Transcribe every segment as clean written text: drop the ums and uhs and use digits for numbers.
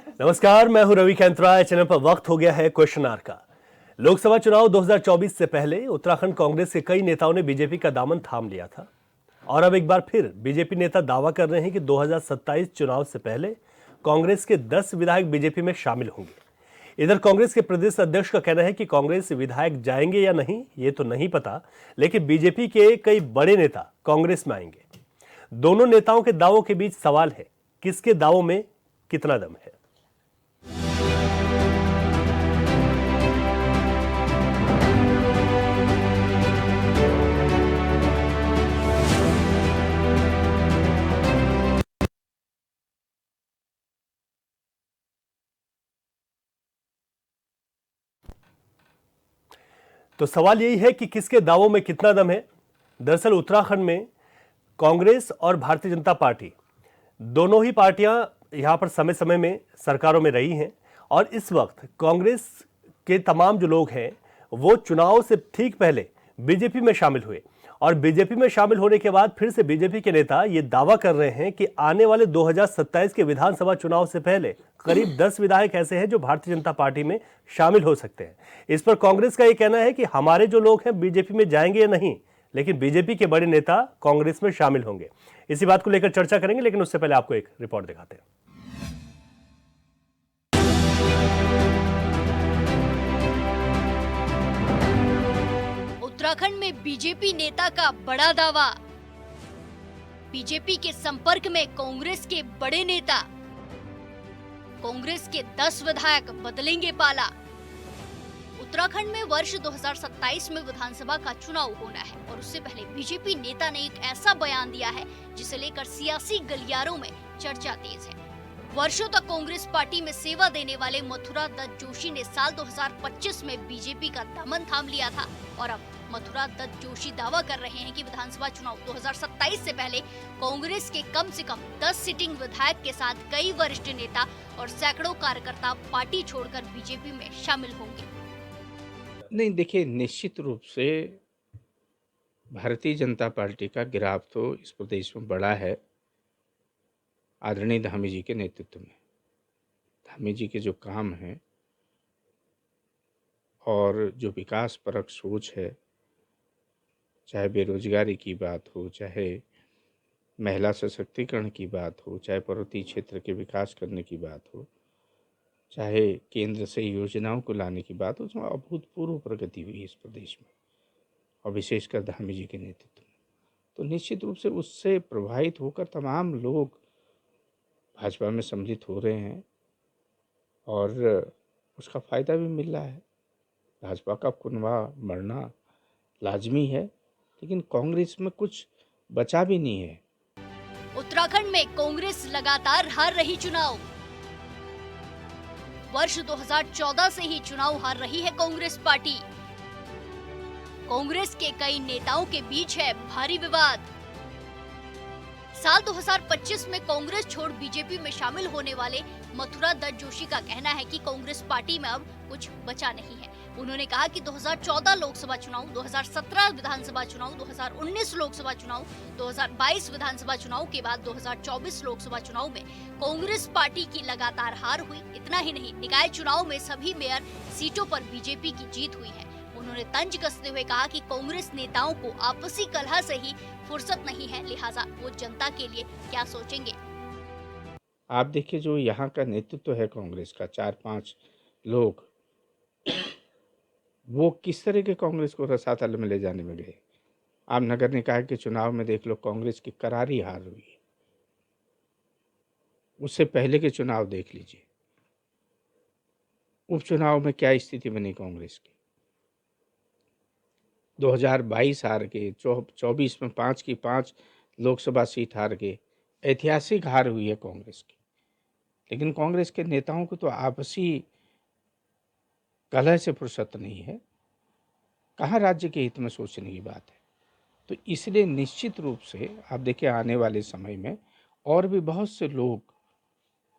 नमस्कार, मैं हूं रवि कैंतराय। चैनल पर वक्त हो गया है क्वेश्चन आवर का। लोकसभा चुनाव 2024 से पहले उत्तराखंड कांग्रेस के कई नेताओं ने बीजेपी का दामन थाम लिया था और अब एक बार फिर बीजेपी नेता दावा कर रहे हैं कि 2027 चुनाव से पहले कांग्रेस के 10 विधायक बीजेपी में शामिल होंगे। इधर कांग्रेस के प्रदेश अध्यक्ष का कहना है कि कांग्रेस विधायक जाएंगे या नहीं ये तो नहीं पता, लेकिन बीजेपी के कई बड़े नेता कांग्रेस में आएंगे। दोनों नेताओं के दावों के बीच सवाल है, किसके दावों में कितना दम है। तो सवाल यही है कि किसके दावों में कितना दम है। दरअसल उत्तराखंड में कांग्रेस और भारतीय जनता पार्टी दोनों ही पार्टियां यहां पर समय समय में सरकारों में रही हैं और इस वक्त कांग्रेस के तमाम जो लोग हैं वो चुनाव से ठीक पहले बीजेपी में शामिल हुए और बीजेपी में शामिल होने के बाद फिर से बीजेपी के नेता ये दावा कर रहे हैं कि आने वाले 2027 के विधानसभा चुनाव से पहले करीब 10 विधायक ऐसे हैं जो भारतीय जनता पार्टी में शामिल हो सकते हैं। इस पर कांग्रेस का ये कहना है कि हमारे जो लोग हैं बीजेपी में जाएंगे या नहीं, लेकिन बीजेपी के बड़े नेता कांग्रेस में शामिल होंगे। इसी बात को लेकर चर्चा करेंगे, लेकिन उससे पहले आपको एक रिपोर्ट दिखाते हैं। उत्तराखंड में बीजेपी नेता का बड़ा दावा। बीजेपी के संपर्क में कांग्रेस के बड़े नेता। कांग्रेस के 10 विधायक बदलेंगे पाला। उत्तराखंड में वर्ष 2027 में विधानसभा का चुनाव होना है और उससे पहले बीजेपी नेता ने एक ऐसा बयान दिया है जिसे लेकर सियासी गलियारों में चर्चा तेज है। वर्षों तक कांग्रेस पार्टी में सेवा देने वाले मथुरा दत्त जोशी ने साल 2025 में बीजेपी का दामन थाम लिया था और अब मथुरा दत्त जोशी दावा कर रहे हैं कि विधानसभा चुनाव 2027 से पहले कांग्रेस के कम से कम 10 सिटिंग विधायक के साथ कई वरिष्ठ नेता और सैकड़ों कार्यकर्ता पार्टी छोड़कर बीजेपी में शामिल होंगे। नहीं, देखिए, निश्चित रूप से भारतीय जनता पार्टी का गिराव तो इस प्रदेश में बड़ा है आदरणीय धामी जी के नेतृत्व में। धामी जी के जो काम हैं और जो विकास परक सोच है, चाहे बेरोजगारी की बात हो, चाहे महिला सशक्तिकरण की बात हो, चाहे पर्वतीय क्षेत्र के विकास करने की बात हो, चाहे केंद्र से योजनाओं को लाने की बात हो, उसमें अभूतपूर्व प्रगति हुई इस प्रदेश में और विशेषकर धामी जी के नेतृत्व में। तो निश्चित रूप से उससे प्रभावित होकर तमाम लोग भाजपा में सम्मिलित हो रहे हैं और उसका फ़ायदा भी मिल रहा है। भाजपा का कुनबा मरना लाजमी है, लेकिन कांग्रेस में कुछ बचा भी नहीं है। उत्तराखंड में कांग्रेस लगातार हार रही चुनाव। वर्ष 2014 से ही चुनाव हार रही है कांग्रेस पार्टी। कांग्रेस के कई नेताओं के बीच है भारी विवाद। साल 2025 में कांग्रेस छोड़ बीजेपी में शामिल होने वाले मथुरा दत्त जोशी का कहना है कि कांग्रेस पार्टी में अब कुछ बचा नहीं है। उन्होंने कहा कि 2014 लोकसभा चुनाव, 2017 विधानसभा चुनाव, 2019 लोकसभा चुनाव, 2022 विधानसभा चुनाव के बाद 2024 लोकसभा चुनाव में कांग्रेस पार्टी की लगातार हार हुई। इतना ही नहीं, निकाय चुनाव में सभी मेयर सीटों पर बीजेपी की जीत हुई है। उन्होंने तंज कसते हुए कहा कि कांग्रेस नेताओं को आपसी कलह से ही फुर्सत नहीं है, लिहाजा वो जनता के लिए क्या सोचेंगे। आप देखिए, जो यहाँ का नेतृत्व है कांग्रेस का, 4-5 लोग, वो किस तरह के कांग्रेस को रसातल में ले जाने में गए। आप नगर निकाय के चुनाव में देख लो, कांग्रेस की करारी हार हुई है। उससे पहले के चुनाव देख लीजिए, उपचुनाव में क्या स्थिति बनी कांग्रेस की। 2022 हार के, 24 में 5 की 5 लोकसभा सीट हार के, ऐतिहासिक हार हुई है कांग्रेस की। लेकिन कांग्रेस के नेताओं को तो आपसी कलह से फुर्सत नहीं है, कहाँ राज्य के हित में सोचने की बात है। तो इसलिए निश्चित रूप से आप देखिए, आने वाले समय में और भी बहुत से लोग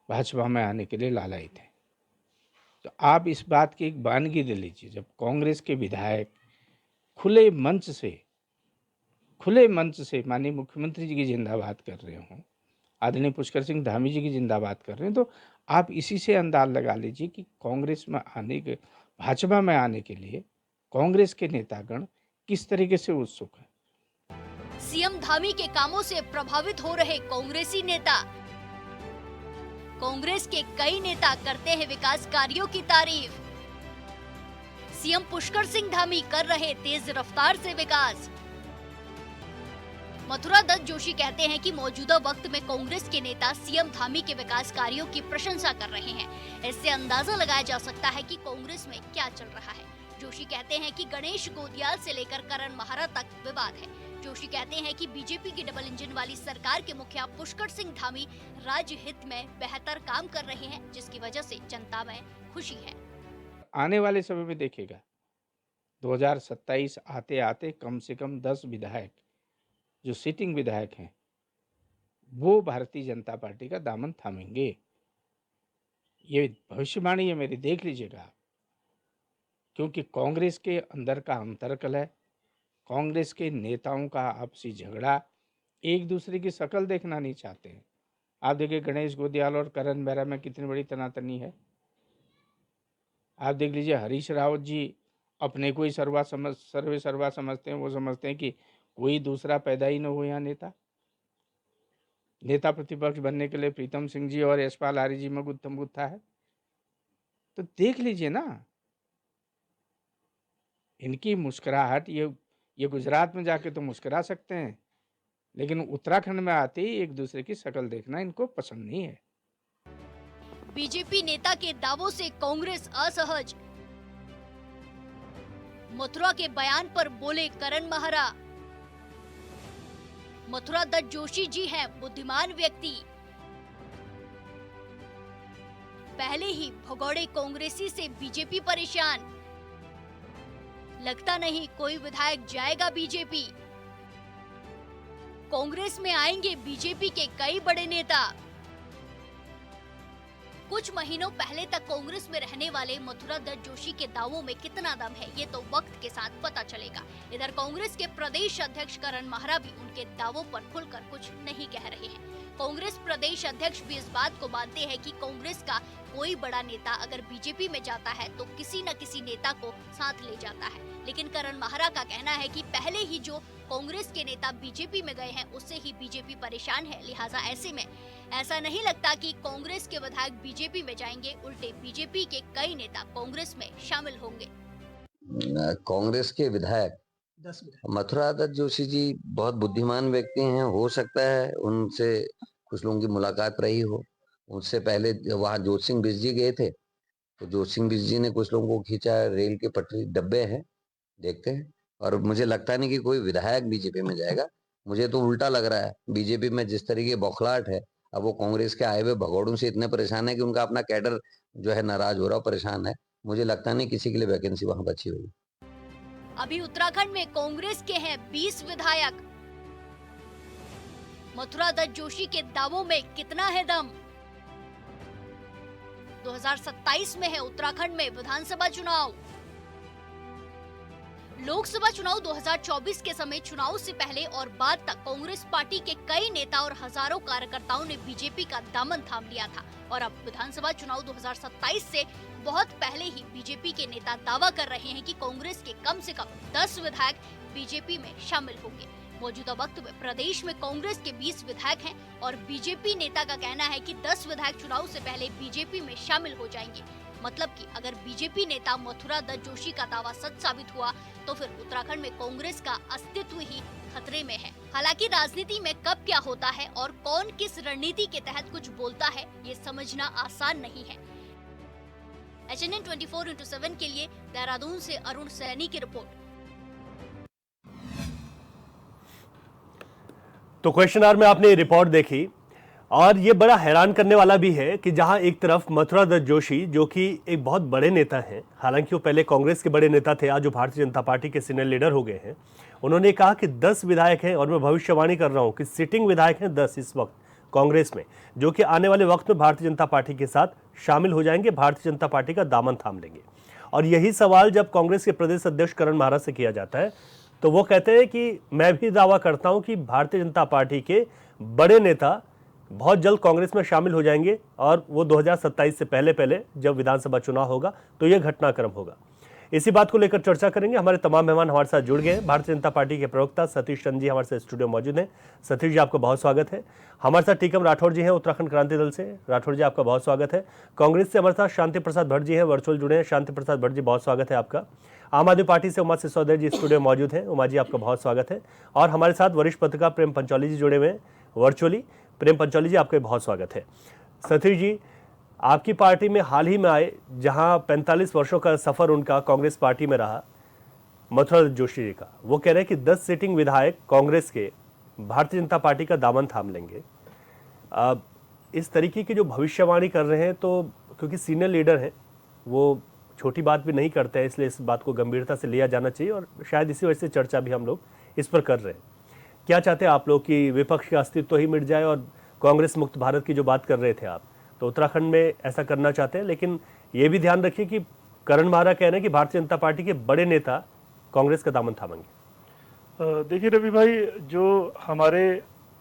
भाजपा में आने के लिए लालायित हैं। तो आप इस बात की एक वानगी ले लीजिए, जब कांग्रेस के विधायक खुले मंच से माननीय मुख्यमंत्री जी की जिंदाबाद कर रहे हों, आदरणीय पुष्कर सिंह धामी जी की जिंदाबाद कर रहे हैं, तो आप इसी से अंदाज लगा लीजिए कि कांग्रेस में आने के, भाजपा में आने के लिए कांग्रेस के नेतागण किस तरीके से उत्सुक है। सीएम धामी के कामों से प्रभावित हो रहे कांग्रेसी नेता। कांग्रेस के कई नेता करते हैं विकास कार्यों की तारीफ। सीएम पुष्कर सिंह धामी कर रहे तेज रफ्तार से विकास। मथुरा दत्त जोशी कहते हैं कि मौजूदा वक्त में कांग्रेस के नेता सीएम धामी के विकास कार्यों की प्रशंसा कर रहे हैं। इससे अंदाजा लगाया जा सकता है कि कांग्रेस में क्या चल रहा है। जोशी कहते हैं कि गणेश गोदियाल से लेकर करण महारा तक विवाद है। जोशी कहते हैं कि बीजेपी की डबल इंजन वाली सरकार के मुखिया पुष्कर सिंह धामी राज्य हित में बेहतर काम कर रहे हैं, जिसकी वजह से जनता में खुशी है। आने वाले समय में देखिएगा 2027 आते आते कम से कम 10 विधायक जो सिटिंग विधायक हैं वो भारतीय जनता पार्टी का दामन थामेंगे। ये भविष्यवाणी है मेरी, देख लीजिएगा। क्योंकि कांग्रेस के अंदर का अंतर्कलह, कांग्रेस के नेताओं का आपसी झगड़ा, एक दूसरे की शक्ल देखना नहीं चाहते हैं। आप देखिए गणेश गोदियाल और करण मेहरा में कितनी बड़ी तनातनी है। आप देख लीजिए हरीश रावत जी अपने को ही सर्वे सर्वा समझते हैं। वो समझते हैं कि कोई दूसरा पैदा ही न हो यहाँ नेता प्रतिपक्ष बनने के लिए प्रीतम सिंह जी और यशपाल आर्य जी में गुत्थम गुत्था है। तो देख लीजिए ना, इनकी मुस्कुराहट, ये गुजरात में जाके तो मुस्कुरा सकते हैं, लेकिन उत्तराखंड में आते ही एक दूसरे की शक्ल देखना इनको पसंद नहीं है। बीजेपी नेता के दावों से कांग्रेस असहज। मथुरा के बयान पर बोले करण महारा। मथुरा दत्त जोशी जी हैं बुद्धिमान व्यक्ति। पहले ही भगोड़े कांग्रेसी से बीजेपी परेशान। लगता नहीं कोई विधायक जाएगा बीजेपी। कांग्रेस में आएंगे बीजेपी के कई बड़े नेता। कुछ महीनों पहले तक कांग्रेस में रहने वाले मथुरा दत्त जोशी के दावों में कितना दम है, ये तो वक्त के साथ पता चलेगा। इधर कांग्रेस के प्रदेश अध्यक्ष करण महारा भी उनके दावों पर खुलकर कुछ नहीं कह रहे हैं। कांग्रेस प्रदेश अध्यक्ष भी इस बात को मानते हैं कि कांग्रेस का कोई बड़ा नेता अगर बीजेपी में जाता है तो किसी न किसी नेता को साथ ले जाता है। लेकिन करण महारा का कहना है कि पहले ही जो कांग्रेस के नेता बीजेपी में गए हैं उससे ही बीजेपी परेशान है। लिहाजा ऐसे में ऐसा नहीं लगता कि कांग्रेस के विधायक बीजेपी में जाएंगे, उल्टे बीजेपी के कई नेता कांग्रेस में शामिल होंगे। कांग्रेस के विधायक मथुरा दत्त जोशी जी बहुत बुद्धिमान व्यक्ति हैं। हो सकता है उनसे कुछ लोगों की मुलाकात रही हो। उससे पहले वहाँ जोत सिंह बिस जी गए थे तो जोत सिंह बिस जी ने कुछ लोगों को खींचा। रेल के पटरी डब्बे हैं, देखते हैं। और मुझे लगता नहीं कि कोई विधायक बीजेपी में जाएगा। मुझे तो उल्टा लग रहा है, बीजेपी में जिस तरीके बौखलाहट है, अब वो कांग्रेस के आए हुए भगोड़ों से इतने परेशान है कि उनका अपना कैडर जो है नाराज हो रहा, परेशान है। मुझे लगता नहीं किसी के लिए वैकेंसी वहां बची होगी। अभी उत्तराखंड में कांग्रेस के हैं 20 विधायक। मथुरा दत्त जोशी के दावों में कितना है दम। 2027 में है उत्तराखंड में विधानसभा चुनाव। लोकसभा चुनाव 2024 के समय चुनाव से पहले और बाद तक कांग्रेस पार्टी के कई नेता और हजारों कार्यकर्ताओं ने बीजेपी का दामन थाम लिया था और अब विधानसभा चुनाव 2027 से बहुत पहले ही बीजेपी के नेता दावा कर रहे हैं कि कांग्रेस के कम से कम 10 विधायक बीजेपी में शामिल होंगे। मौजूदा वक्त में प्रदेश में कांग्रेस के 20 विधायक हैं और बीजेपी नेता का कहना है कि 10 विधायक चुनाव से पहले बीजेपी में शामिल हो जाएंगे। मतलब कि अगर बीजेपी नेता मथुरा दत्त जोशी का दावा सच साबित हुआ तो फिर उत्तराखंड में कांग्रेस का अस्तित्व ही खतरे में है। हालांकि राजनीति में कब क्या होता है और कौन किस रणनीति के तहत कुछ बोलता है, ये समझना आसान नहीं है। HNN 24/7 के लिए देहरादून से अरुण सैनी की रिपोर्ट। तो क्वेश्चन आवर में आपने ये रिपोर्ट देखी और ये बड़ा हैरान करने वाला भी है कि जहां एक तरफ मथुरा दत्त जोशी जो कि एक बहुत बड़े नेता हैं, हालांकि वो पहले कांग्रेस के बड़े नेता थे, आज वो भारतीय जनता पार्टी के सीनियर लीडर हो गए हैं। उन्होंने कहा कि 10 विधायक हैं और मैं भविष्यवाणी कर रहा हूं कि सिटिंग विधायक हैं 10 इस वक्त कांग्रेस में, जो कि आने वाले वक्त में भारतीय जनता पार्टी के साथ शामिल हो जाएंगे, भारतीय जनता पार्टी का दामन थाम लेंगे। और यही सवाल जब कांग्रेस के प्रदेश अध्यक्ष करण महारा से किया जाता है तो वो कहते हैं कि मैं भी दावा करता हूं कि भारतीय जनता पार्टी के बड़े नेता बहुत जल्द कांग्रेस में शामिल हो जाएंगे और वो 2027 से पहले पहले जब विधानसभा चुनाव होगा तो ये घटनाक्रम होगा। इसी बात को लेकर चर्चा करेंगे। हमारे तमाम मेहमान हमारे साथ जुड़ गए हैं। भारतीय जनता पार्टी के प्रवक्ता सतीश चंद्र जी हमारे साथ स्टूडियो मौजूद हैं। सतीश जी, आपका बहुत स्वागत है। हमारे साथ टीकम राठौड़ जी हैं उत्तराखंड क्रांति दल से। राठौड़ जी, आपका बहुत स्वागत है। कांग्रेस से हमारे साथ शांति प्रसाद भट्ट जी हैं, वर्चुअल जुड़े हैं। शांति प्रसाद भट्ट जी, बहुत स्वागत है आपका। आम आदमी पार्टी से उमा सिसोदिया जी स्टूडियो मौजूद हैं। उमा जी, आपका बहुत स्वागत है। और हमारे साथ वरिष्ठ पत्रकार प्रेम पंचौली जी जुड़े हुए हैं वर्चुअली। प्रेम पंचौली जी, आपका बहुत स्वागत है। सतीश जी, आपकी पार्टी में हाल ही में आए, जहां 45 वर्षों का सफर उनका कांग्रेस पार्टी में रहा, मथुरा दत्त जोशी जी का, वो कह रहे हैं कि 10 सिटिंग विधायक कांग्रेस के भारतीय जनता पार्टी का दामन थाम लेंगे। इस तरीके की जो भविष्यवाणी कर रहे हैं, तो क्योंकि सीनियर लीडर हैं, वो छोटी बात भी नहीं करते हैं, इसलिए इस बात को गंभीरता से लिया जाना चाहिए और शायद इसी वजह से चर्चा भी हम लोग इस पर कर रहे हैं। क्या चाहते हैं आप लोग कि विपक्ष का अस्तित्व ही मिट जाए और कांग्रेस मुक्त भारत की जो बात कर रहे थे आप, तो उत्तराखंड में ऐसा करना चाहते हैं, लेकिन ये भी ध्यान रखिए कि करण मारा कह रहे हैं कि भारतीय जनता पार्टी के बड़े नेता कांग्रेस का दामन थामेंगे। देखिए रवि भाई, जो हमारे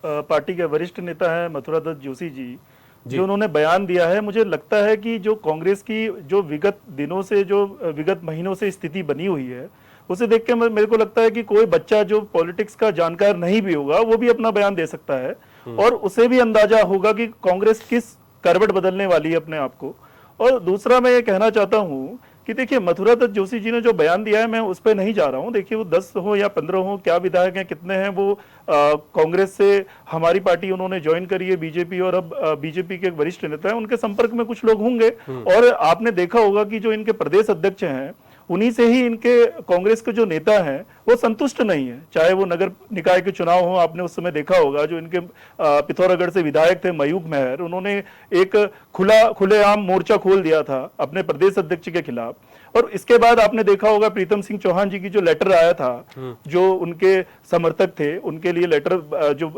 पार्टी के वरिष्ठ नेता हैं मथुरा दत्त जोशी जी, जो उन्होंने बयान दिया है, मुझे लगता है कि जो कांग्रेस की जो विगत दिनों से, जो विगत महीनों से स्थिति बनी हुई है, उसे देख के मेरे को लगता है कि कोई बच्चा जो पॉलिटिक्स का जानकार नहीं भी होगा वो भी अपना बयान दे सकता है और उसे भी अंदाजा होगा कि कांग्रेस किस करवट बदलने वाली है अपने आप को। और दूसरा मैं ये कहना चाहता हूँ कि देखिए, मथुरा दत्त जोशी जी ने जो बयान दिया है, मैं उस पर नहीं जा रहा हूँ। देखिए, वो 10 हो या 15 हो, क्या विधायक हैं, कितने हैं, वो कांग्रेस से हमारी पार्टी उन्होंने ज्वाइन करी है बीजेपी, और अब बीजेपी के एक वरिष्ठ नेता है, उनके संपर्क में कुछ लोग होंगे। और आपने देखा होगा कि जो इनके प्रदेश अध्यक्ष हैं, उन्हीं से ही इनके कांग्रेस के जो नेता हैं वो संतुष्ट नहीं है। चाहे वो नगर निकाय के चुनाव हो, आपने उस समय देखा होगा, जो इनके पिथौरागढ़ से विधायक थे मयूख मेहर, उन्होंने एक खुलेआम मोर्चा खोल दिया था अपने प्रदेश अध्यक्ष के खिलाफ। और इसके बाद आपने देखा होगा प्रीतम सिंह चौहान जी की जो लेटर आया था, जो उनके समर्थक थे, उनके लिए लेटर जो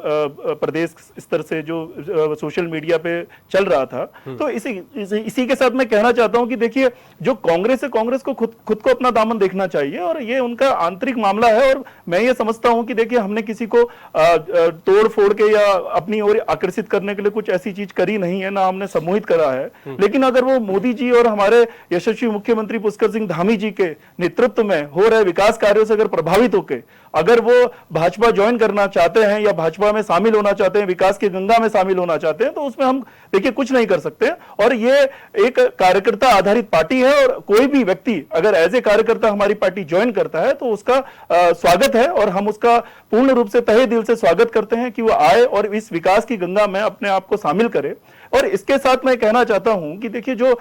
प्रदेश स्तर से जो सोशल मीडिया पे चल रहा था। तो इसी के साथ मैं कहना चाहता हूं कि देखिए, जो कांग्रेस है, कांग्रेस को खुद को अपना दामन देखना चाहिए और ये उनका आंतरिक मामला है। और मैं ये समझता हूं कि देखिए, हमने किसी को तोड़ फोड़ के या अपनी ओर आकर्षित करने के लिए कुछ ऐसी चीज करी नहीं है, ना हमने सम्मोहित करा है। लेकिन अगर वो मोदी जी और हमारे यशस्वी मुख्यमंत्री पुष्कर सिंह धामी जी के नेतृत्व में हो रहे विकास कार्यों से अगर प्रभावित होकर अगर वो भाजपा ज्वाइन करना चाहते हैं या भाजपा में शामिल होना चाहते हैं, विकास की गंगा में शामिल होना चाहते हैं, तो उसमें हम देखिए कुछ नहीं कर सकते। और ये एक कार्यकर्ता आधारित पार्टी है और कोई भी व्यक्ति अगर एज ए कार्यकर्ता हमारी पार्टी ज्वाइन करता है तो उसका स्वागत है और हम उसका पूर्ण रूप से तहे दिल से स्वागत करते हैं कि वो आए और इस विकास की गंगा में अपने आप को शामिल करे। और इसके साथ मैं कहना चाहता हूं कि देखिए, जो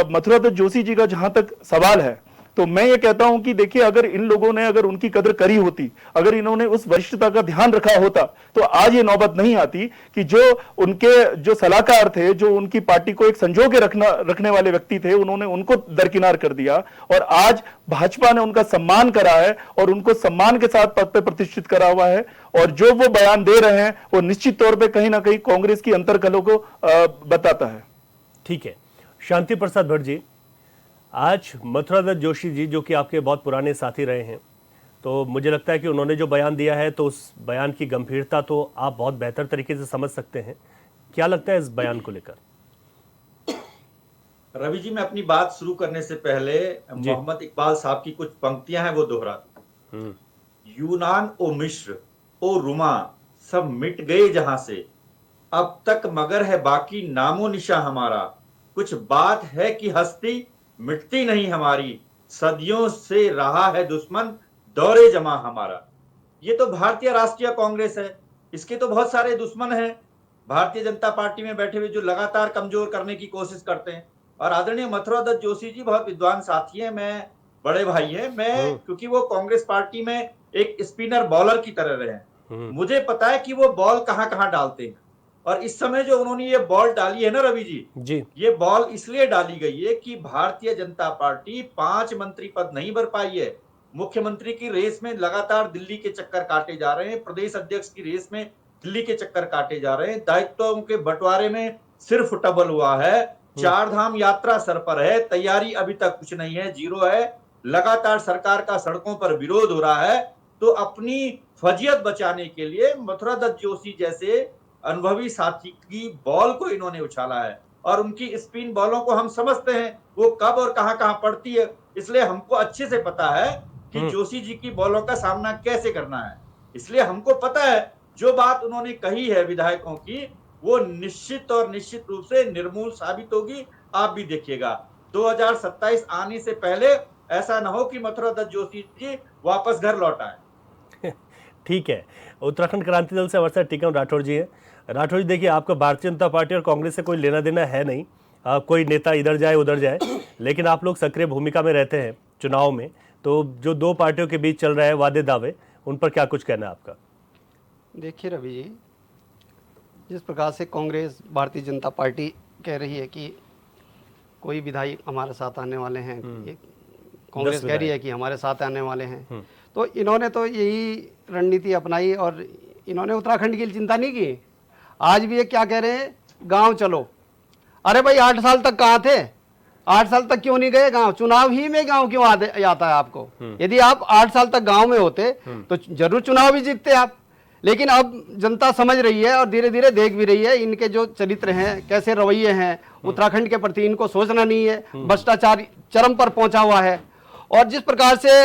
मथुरा दत्त जोशी जी का जहां तक सवाल है, तो मैं ये कहता हूं कि देखिए, अगर इन लोगों ने अगर उनकी कदर करी होती, अगर इन्होंने उस वरिष्ठता का ध्यान रखा होता, तो आज ये नौबत नहीं आती कि जो उनके जो सलाहकार थे, जो उनकी पार्टी को एक संजो के रखने वाले व्यक्ति थे, उन्होंने उनको दरकिनार कर दिया। और आज भाजपा ने उनका सम्मान करा है और उनको सम्मान के साथ पद पे प्रतिष्ठित करा हुआ है। और जो वो बयान दे रहे हैं वो निश्चित तौर पर कहीं ना कहीं कांग्रेस की अंतर्कलह को बताता है। ठीक है, शांति प्रसाद भट्ट जी, आज मथुरा दत्त जोशी जी, जो कि आपके बहुत पुराने साथी रहे हैं, तो मुझे लगता है कि उन्होंने जो बयान दिया है, तो उस बयान की गंभीरता तो आप बहुत बेहतर तरीके से समझ सकते हैं। क्या लगता है इस बयान को लेकर? रवि जी, मैं अपनी बात शुरू करने से पहले मोहम्मद इकबाल साहब की कुछ पंक्तियां हैं वो दोहरा दूं। यूनान ओ मिस्र ओ रुमा सब मिट गए जहां से, अब तक मगर है बाकी नामो निशा हमारा, कुछ बात है कि हस्ती मिटती नहीं हमारी, सदियों से रहा है दुश्मन दौरे जमा हमारा। ये तो भारतीय राष्ट्रीय कांग्रेस है, इसके तो बहुत सारे दुश्मन हैं भारतीय जनता पार्टी में बैठे हुए, जो लगातार कमजोर करने की कोशिश करते हैं। और आदरणीय मथुरा दत्त जोशी जी बहुत विद्वान साथी हैं, मैं बड़े भाई हैं, मैं क्योंकि वो कांग्रेस पार्टी में एक स्पिनर बॉलर की तरह रहे हैं, मुझे पता है कि वो बॉल कहां कहां डालते हैं। और इस समय जो उन्होंने ये बॉल डाली है ना रवि जी, ये बॉल इसलिए डाली गई है कि भारतीय जनता पार्टी 5 मंत्री पद नहीं भर पाई है। मुख्यमंत्री की रेस में लगातार दिल्ली के चक्कर काटे जा रहे हैं, प्रदेश अध्यक्ष की रेस में दिल्ली के चक्कर काटे जा रहे हैं, दायित्वों के बंटवारे में सिर्फ टबल हुआ है, 4 धाम यात्रा सर पर है, तैयारी अभी तक कुछ नहीं है, जीरो है, लगातार सरकार का सड़कों पर विरोध हो रहा है। तो अपनी फजियत बचाने के लिए मथुरा दत्त जोशी जैसे अनुभवी साथी की बॉल को इन्होंने उछाला है और उनकी स्पिन बॉलों को हम समझते हैं वो कब और कहां पड़ती है, इसलिए हमको अच्छे से पता है कि जोशी जी की बॉलों का सामना कैसे करना है। इसलिए हमको पता है जो बात उन्होंने कही है विधायकों की, वो निश्चित रूप से निर्मूल साबित होगी। आप भी देखिएगा 2027 आने से पहले ऐसा ना हो कि मथुरा दत्त जोशी जी वापस घर लौट आए। ठीक है, उत्तराखंड क्रांति दल से हमारे साथ टीकम राठौड़ जी है। राठौड़ जी, देखिए, आपका भारतीय जनता पार्टी और कांग्रेस से कोई लेना देना है नहीं, कोई नेता इधर जाए उधर जाए, लेकिन आप लोग सक्रिय भूमिका में रहते हैं चुनाव में, तो जो दो पार्टियों के बीच चल रहा है वादे दावे, उन पर क्या कुछ कहना है आपका? देखिए रवि जी, जिस प्रकार से कांग्रेस भारतीय जनता पार्टी कह रही है कि कोई विधायक हमारे साथ आने वाले हैं, कांग्रेस कह रही है कि हमारे साथ आने वाले हैं, तो इन्होंने तो यही रणनीति अपनाई और इन्होंने उत्तराखंड की चिंता नहीं की। आज भी ये क्या कह रहे हैं, गांव चलो। अरे भाई 8 साल तक कहाँ थे? 8 साल तक क्यों नहीं गए गांव? चुनाव ही में गांव क्यों आता है आपको? यदि आप 8 साल तक गांव में होते तो जरूर चुनाव भी जीतते आप। लेकिन अब जनता समझ रही है और धीरे धीरे देख भी रही है इनके जो चरित्र हैं, कैसे रवैये हैं, उत्तराखंड के प्रति इनको सोचना नहीं है, भ्रष्टाचार चरम पर पहुंचा हुआ है। और जिस प्रकार से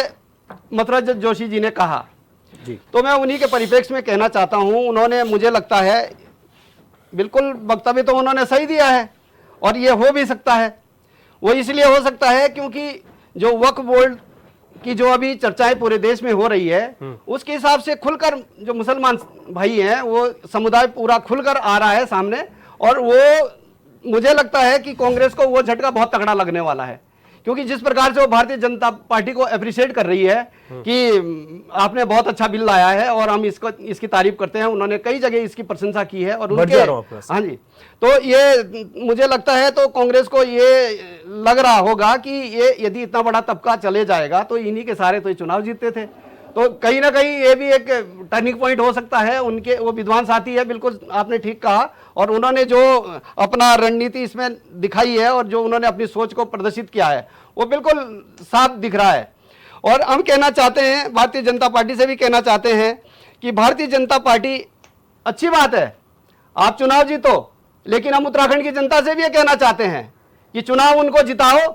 मथुरा दत्त जोशी जी ने कहा जी, तो मैं उन्हीं के परिप्रेक्ष्य में कहना चाहता हूं। उन्होंने, मुझे लगता है, बिल्कुल वक्तव्य तो उन्होंने सही दिया है और ये हो भी सकता है। वो इसलिए हो सकता है क्योंकि जो वक्फ बोर्ड की जो अभी चर्चाएं पूरे देश में हो रही है, उसके हिसाब से खुलकर जो मुसलमान भाई हैं वो समुदाय पूरा खुलकर आ रहा है सामने, और वो मुझे लगता है कि कांग्रेस को वो झटका बहुत तगड़ा लगने वाला है। क्योंकि जिस प्रकार से वो भारतीय जनता पार्टी को अप्रिशिएट कर रही है कि आपने बहुत अच्छा बिल लाया है और हम इसकी तारीफ करते हैं, उन्होंने कई जगह इसकी प्रशंसा की है और उनके, हाँ जी, तो ये मुझे लगता है तो कांग्रेस को ये लग रहा होगा कि ये यदि इतना बड़ा तबका चले जाएगा तो इन्हीं के सारे तो ये चुनाव जीतते थे। तो कहीं ना कहीं ये भी एक टर्निंग पॉइंट हो सकता है। उनके वो विद्वान साथी है, बिल्कुल आपने ठीक कहा, और उन्होंने जो अपना रणनीति इसमें दिखाई है और जो उन्होंने अपनी सोच को प्रदर्शित किया है वो बिल्कुल साफ दिख रहा है। और हम कहना चाहते हैं, भारतीय जनता पार्टी से भी कहना चाहते हैं कि भारतीय जनता पार्टी, अच्छी बात है आप चुनाव जीतो, लेकिन हम उत्तराखंड की जनता से भी ये कहना चाहते हैं कि चुनाव उनको जिताओ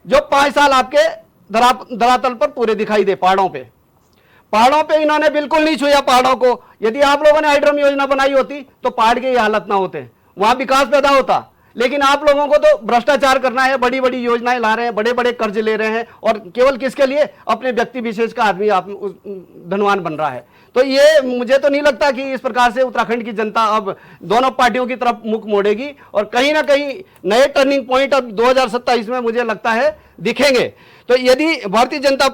जो 5 साल आपके धरातल पर पूरे दिखाई दे। पहाड़ों पे इन्होंने बिल्कुल नहीं छुआ पहाड़ों को। यदि आप लोगों ने हाइड्रम योजना बनाई होती तो पहाड़ की हालत ना होते, वहां विकास पैदा होता। लेकिन आप लोगों को तो भ्रष्टाचार करना है, बड़ी बड़ी योजनाएं ला रहे हैं, बड़े बड़े कर्ज ले रहे हैं, और केवल किसके लिए? अपने व्यक्ति विशेष का आदमी आप धनवान बन रहा है। तो ये मुझे तो नहीं लगता कि इस प्रकार से उत्तराखंड की जनता अब दोनों पार्टियों की तरफ मुख मोड़ेगी, और कहीं ना कहीं नए टर्निंग पॉइंट अब 2027 में मुझे लगता है दिखेंगे। तो यदि भारतीय जनता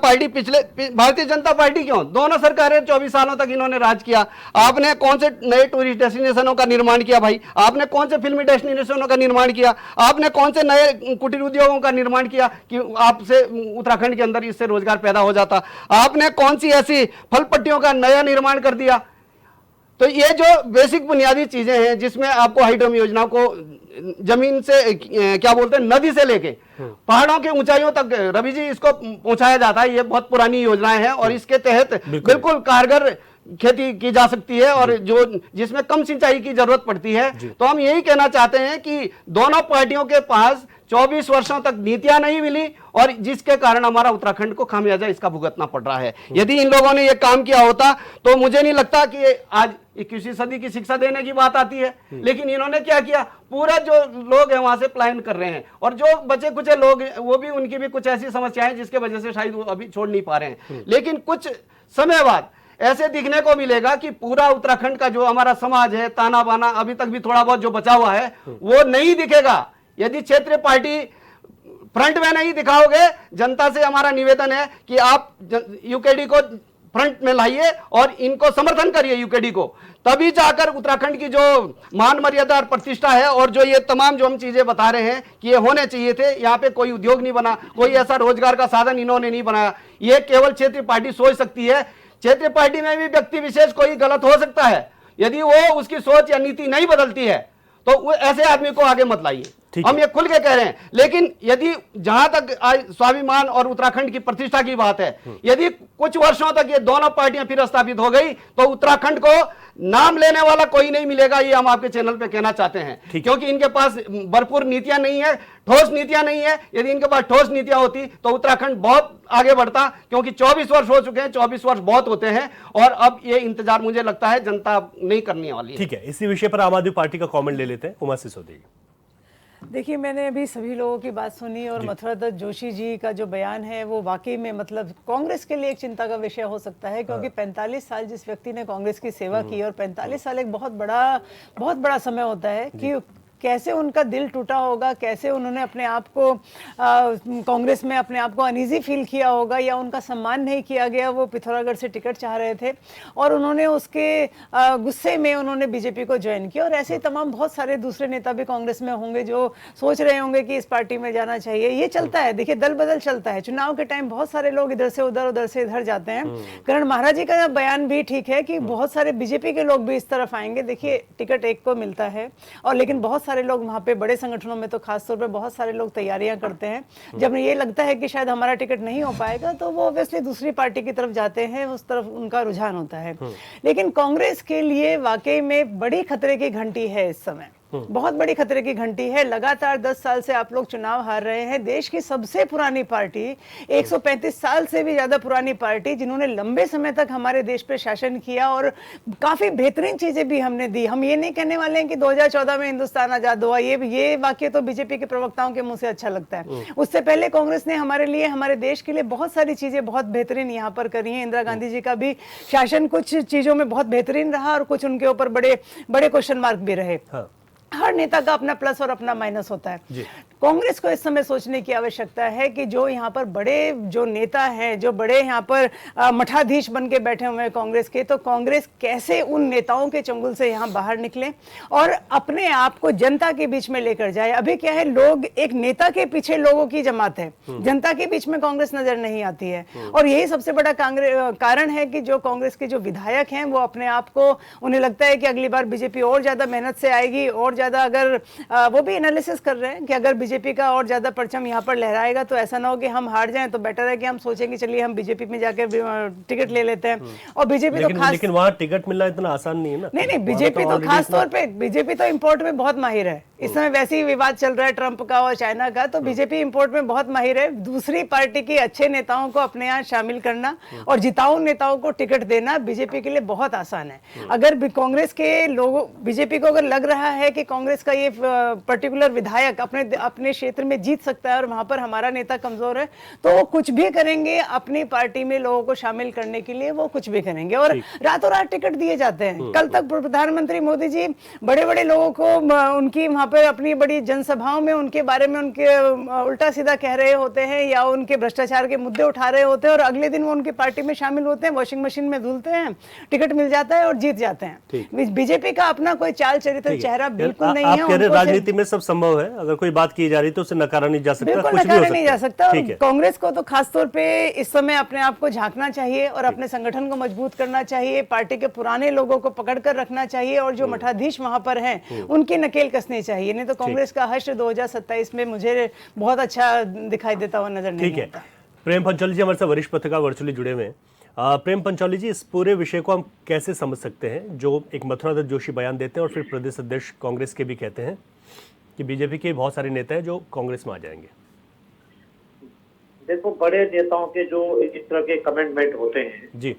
पार्टी क्यों, दोनों सरकारें 24 सालों तक इन्होंने राज किया। आपने कौन से नए टूरिस्ट डेस्टिनेशनों का निर्माण किया भाई? आपने कौन से फिल्मी डेस्टिनेशनों का निर्माण किया? आपने कौन से नए कुटीर उद्योगों का निर्माण किया कि आपसे उत्तराखंड के अंदर इससे रोजगार पैदा हो जाता? आपने कौन सी ऐसी फल पट्टियों का नया निर्माण कर दिया? तो ये जो बेसिक बुनियादी चीजें हैं जिसमें आपको हाइड्रम योजना को जमीन से, क्या बोलते हैं, नदी से लेके पहाड़ों के ऊंचाइयों तक, रवि जी, इसको पहुंचाया जाता है। ये बहुत पुरानी योजनाएं हैं और इसके तहत बिल्कुल कारगर खेती की जा सकती है, और जो जिसमें कम सिंचाई की जरूरत पड़ती है। तो हम यही कहना चाहते हैं कि दोनों पार्टियों के पास 24 वर्षों तक नीतियां नहीं मिली, और जिसके कारण हमारा उत्तराखंड को खामियाजा इसका भुगतना पड़ रहा है। यदि इन लोगों ने यह काम किया होता तो मुझे नहीं लगता कि आज 21वीं सदी की शिक्षा देने की बात आती है। लेकिन इन्होंने क्या किया, पूरा जो लोग हैं वहां से पलायन कर रहे हैं, और जो बचे कुछ लोग वो भी, उनकी भी कुछ ऐसी समस्याएं जिसके वजह से शायद वो अभी छोड़ नहीं पा रहे हैं। लेकिन कुछ समय बाद ऐसे दिखने को मिलेगा कि पूरा उत्तराखंड का जो हमारा समाज है, ताना बाना अभी तक भी थोड़ा बहुत जो बचा हुआ है वो नहीं दिखेगा यदि क्षेत्रीय पार्टी फ्रंट में नहीं दिखाओगे। जनता से हमारा निवेदन है कि आप यूकेडी को फ्रंट में लाइए और इनको समर्थन करिए यूकेडी को, तभी जाकर उत्तराखंड की जो मान मर्यादा और प्रतिष्ठा है, और जो ये तमाम जो हम चीजें बता रहे हैं कि ये होने चाहिए थे, यहाँ पे कोई उद्योग नहीं बना, कोई ऐसा रोजगार का साधन इन्होंने नहीं बनाया, ये केवल क्षेत्रीय पार्टी सोच सकती है। क्षेत्रीय पार्टी में भी व्यक्ति विशेष कोई गलत हो सकता है, यदि वो उसकी सोच या नीति नहीं बदलती है तो वो ऐसे आदमी को आगे मत लाइए। ठीक हम है। ये खुल के कह रहे हैं। लेकिन यदि जहां तक स्वाभिमान और उत्तराखंड की प्रतिष्ठा की बात है, यदि कुछ वर्षों तक ये दोनों पार्टियां फिर स्थापित हो गई तो उत्तराखंड को नाम लेने वाला कोई नहीं मिलेगा, ये हम आपके चैनल पे कहना चाहते हैं। क्योंकि इनके पास भरपूर नीतियां नहीं है, ठोस नीतियां नहीं है। यदि इनके पास ठोस नीतियां होती तो उत्तराखंड बहुत आगे बढ़ता, क्योंकि 24 वर्ष हो चुके हैं, 24 वर्ष बहुत होते हैं, और अब ये इंतजार मुझे लगता है जनता नहीं करने वाली है। ठीक है, इसी विषय पर आम आदमी पार्टी का कमेंट ले लेते हैं। उमा सिसोदिया। देखिए, मैंने अभी सभी लोगों की बात सुनी और मथुरा दत्त जोशी जी का जो बयान है वो वाकई में मतलब कांग्रेस के लिए एक चिंता का विषय हो सकता है, क्योंकि 45 साल जिस व्यक्ति ने कांग्रेस की सेवा की, और 45 साल एक बहुत बड़ा समय होता है, कि कैसे उनका दिल टूटा होगा, कैसे उन्होंने अपने आप को कांग्रेस में अपने आप को अनईजी फील किया होगा, या उनका सम्मान नहीं किया गया। वो पिथौरागढ़ से टिकट चाह रहे थे और उन्होंने उसके गुस्से में उन्होंने बीजेपी को ज्वाइन किया। और ऐसे ही तमाम बहुत सारे दूसरे नेता भी कांग्रेस में होंगे जो सोच रहे होंगे कि इस पार्टी में जाना चाहिए। ये चलता है, देखिए, दल बदल चलता है। चुनाव के टाइम बहुत सारे लोग इधर से उधर, उधर से इधर जाते हैं। करण महाराज जी का बयान भी ठीक है कि बहुत सारे बीजेपी के लोग भी इस तरफ आएंगे। देखिए, टिकट एक को मिलता है, और लेकिन बहुत सारे लोग वहां पे बड़े संगठनों में तो खासतौर पे बहुत सारे लोग तैयारियां करते हैं। जब ये लगता है कि शायद हमारा टिकट नहीं हो पाएगा तो वो ऑब्वियसली दूसरी पार्टी की तरफ जाते हैं, उस तरफ उनका रुझान होता है। लेकिन कांग्रेस के लिए वाकई में बड़ी खतरे की घंटी है इस समय, बहुत बड़ी खतरे की घंटी है। लगातार 10 साल से आप लोग चुनाव हार रहे हैं। देश की सबसे पुरानी पार्टी, 135 साल से भी ज्यादा पुरानी पार्टी, जिन्होंने लंबे समय तक हमारे देश पे शासन किया और काफी बेहतरीन चीजें भी हमने दी। हम ये नहीं कहने वाले हैं कि 2014 में हिंदुस्तान आजाद हुआ, ये वाक्य तो बीजेपी के प्रवक्ताओं के मुंह से अच्छा लगता है। उससे पहले कांग्रेस ने हमारे लिए, हमारे देश के लिए बहुत सारी चीजें बहुत बेहतरीन यहाँ पर करी हैं। इंदिरा गांधी जी का भी शासन कुछ चीजों में बहुत बेहतरीन रहा और कुछ उनके ऊपर बड़े बड़े क्वेश्चन मार्क भी रहे। हर नेता का अपना प्लस और अपना माइनस होता है। कांग्रेस को इस समय सोचने की आवश्यकता है कि जो यहाँ पर बड़े जो नेता हैं, जो बड़े यहाँ पर मठाधीश बन के बैठे हुए हैं कांग्रेस के, तो कांग्रेस कैसे उन नेताओं के चंगुल से यहाँ बाहर निकले और अपने आप को जनता के बीच में लेकर जाए। अभी क्या है, लोग एक नेता के पीछे लोगों की जमात है, जनता के बीच में कांग्रेस नजर नहीं आती है। और यही सबसे बड़ा कारण है कि जो कांग्रेस के जो विधायक हैं वो अपने आप को, उन्हें लगता है कि अगली बार बीजेपी और ज्यादा मेहनत से आएगी, और ज्यादा अगर वो भी एनालिसिस कर रहे हैं कि अगर बीजेपी का और ज्यादा परचम यहाँ पर लहराएगा तो ऐसा ना हो कि हम हार जाएं, तो बेटर है कि हम सोचेंगे चलिए हम बीजेपी में जाकर टिकट ले लेते हैं। और बीजेपी तो खास, लेकिन वहां टिकट मिलना इतना आसान नहीं है ना। नहीं, बीजेपी तो खास तौर पे, बीजेपी तो इंपोर्ट में बहुत माहिर है। इस समय वैसे ही विवाद चल रहा है ट्रंप का और चाइना का, तो बीजेपी इंपोर्ट में बहुत माहिर है। दूसरी पार्टी के अच्छे नेताओं को अपने यहाँ शामिल करना और जिताऊ नेताओं को टिकट देना बीजेपी के लिए बहुत आसान है। अगर कांग्रेस के लोगों, बीजेपी को अगर लग रहा है कि कांग्रेस का ये पर्टिकुलर विधायक अपने क्षेत्र में जीत सकता है और वहां पर हमारा नेता कमजोर है, तो वो कुछ भी करेंगे अपनी पार्टी में लोगों को शामिल करने के लिए, वो कुछ भी करेंगे और रातों रात टिकट दिए जाते हैं। कल तक प्रधानमंत्री मोदी जी बड़े बड़े लोगों को उनकी वहां पर अपनी बड़ी जनसभाओं में उनके बारे में उनके उल्टा सीधा कह रहे होते हैं या उनके भ्रष्टाचार के मुद्दे उठा रहे होते हैं, और अगले दिन वो उनकी पार्टी में शामिल होते हैं, वॉशिंग मशीन में धुलते हैं, टिकट मिल जाता है और जीत जाते हैं। बीजेपी का अपना कोई चाल चरित्र चेहरा बिल्कुल नहीं है। राजनीति में सब संभव है, अगर कोई बात की जा रही तो उसे नकारा नहीं जा सकता, बिल्कुल कुछ भी हो नकारा नहीं जा सकता। कांग्रेस को तो खासतौर पे इस समय अपने आप को झांकना चाहिए और अपने संगठन को मजबूत करना चाहिए, पार्टी के पुराने लोगों को पकड़ कर रखना चाहिए और जो मठाधीश वहां पर हैं उनकी नकेल कसनी चाहिए। नहीं तो कांग्रेस का हश्र 2027 में मुझे बहुत अच्छा दिखाई देता हुआ नजर नहीं आता। प्रेम पंचौली जी हमारे साथ वरिष्ठ पत्रकार वर्चुअली जुड़े हुए हैं। प्रेम पंचौली जी, इस पूरे विषय को हम कैसे समझ सकते हैं, जो एक मथुरा दत्त जोशी बयान देते हैं और फिर प्रदेश अध्यक्ष कांग्रेस के भी कहते हैं कि बीजेपी के बहुत सारे नेता हैं जो कांग्रेस में आ जाएंगे? देखो, बड़े नेताओं के जो इस तरह के कमेंटमेंट होते हैं जी,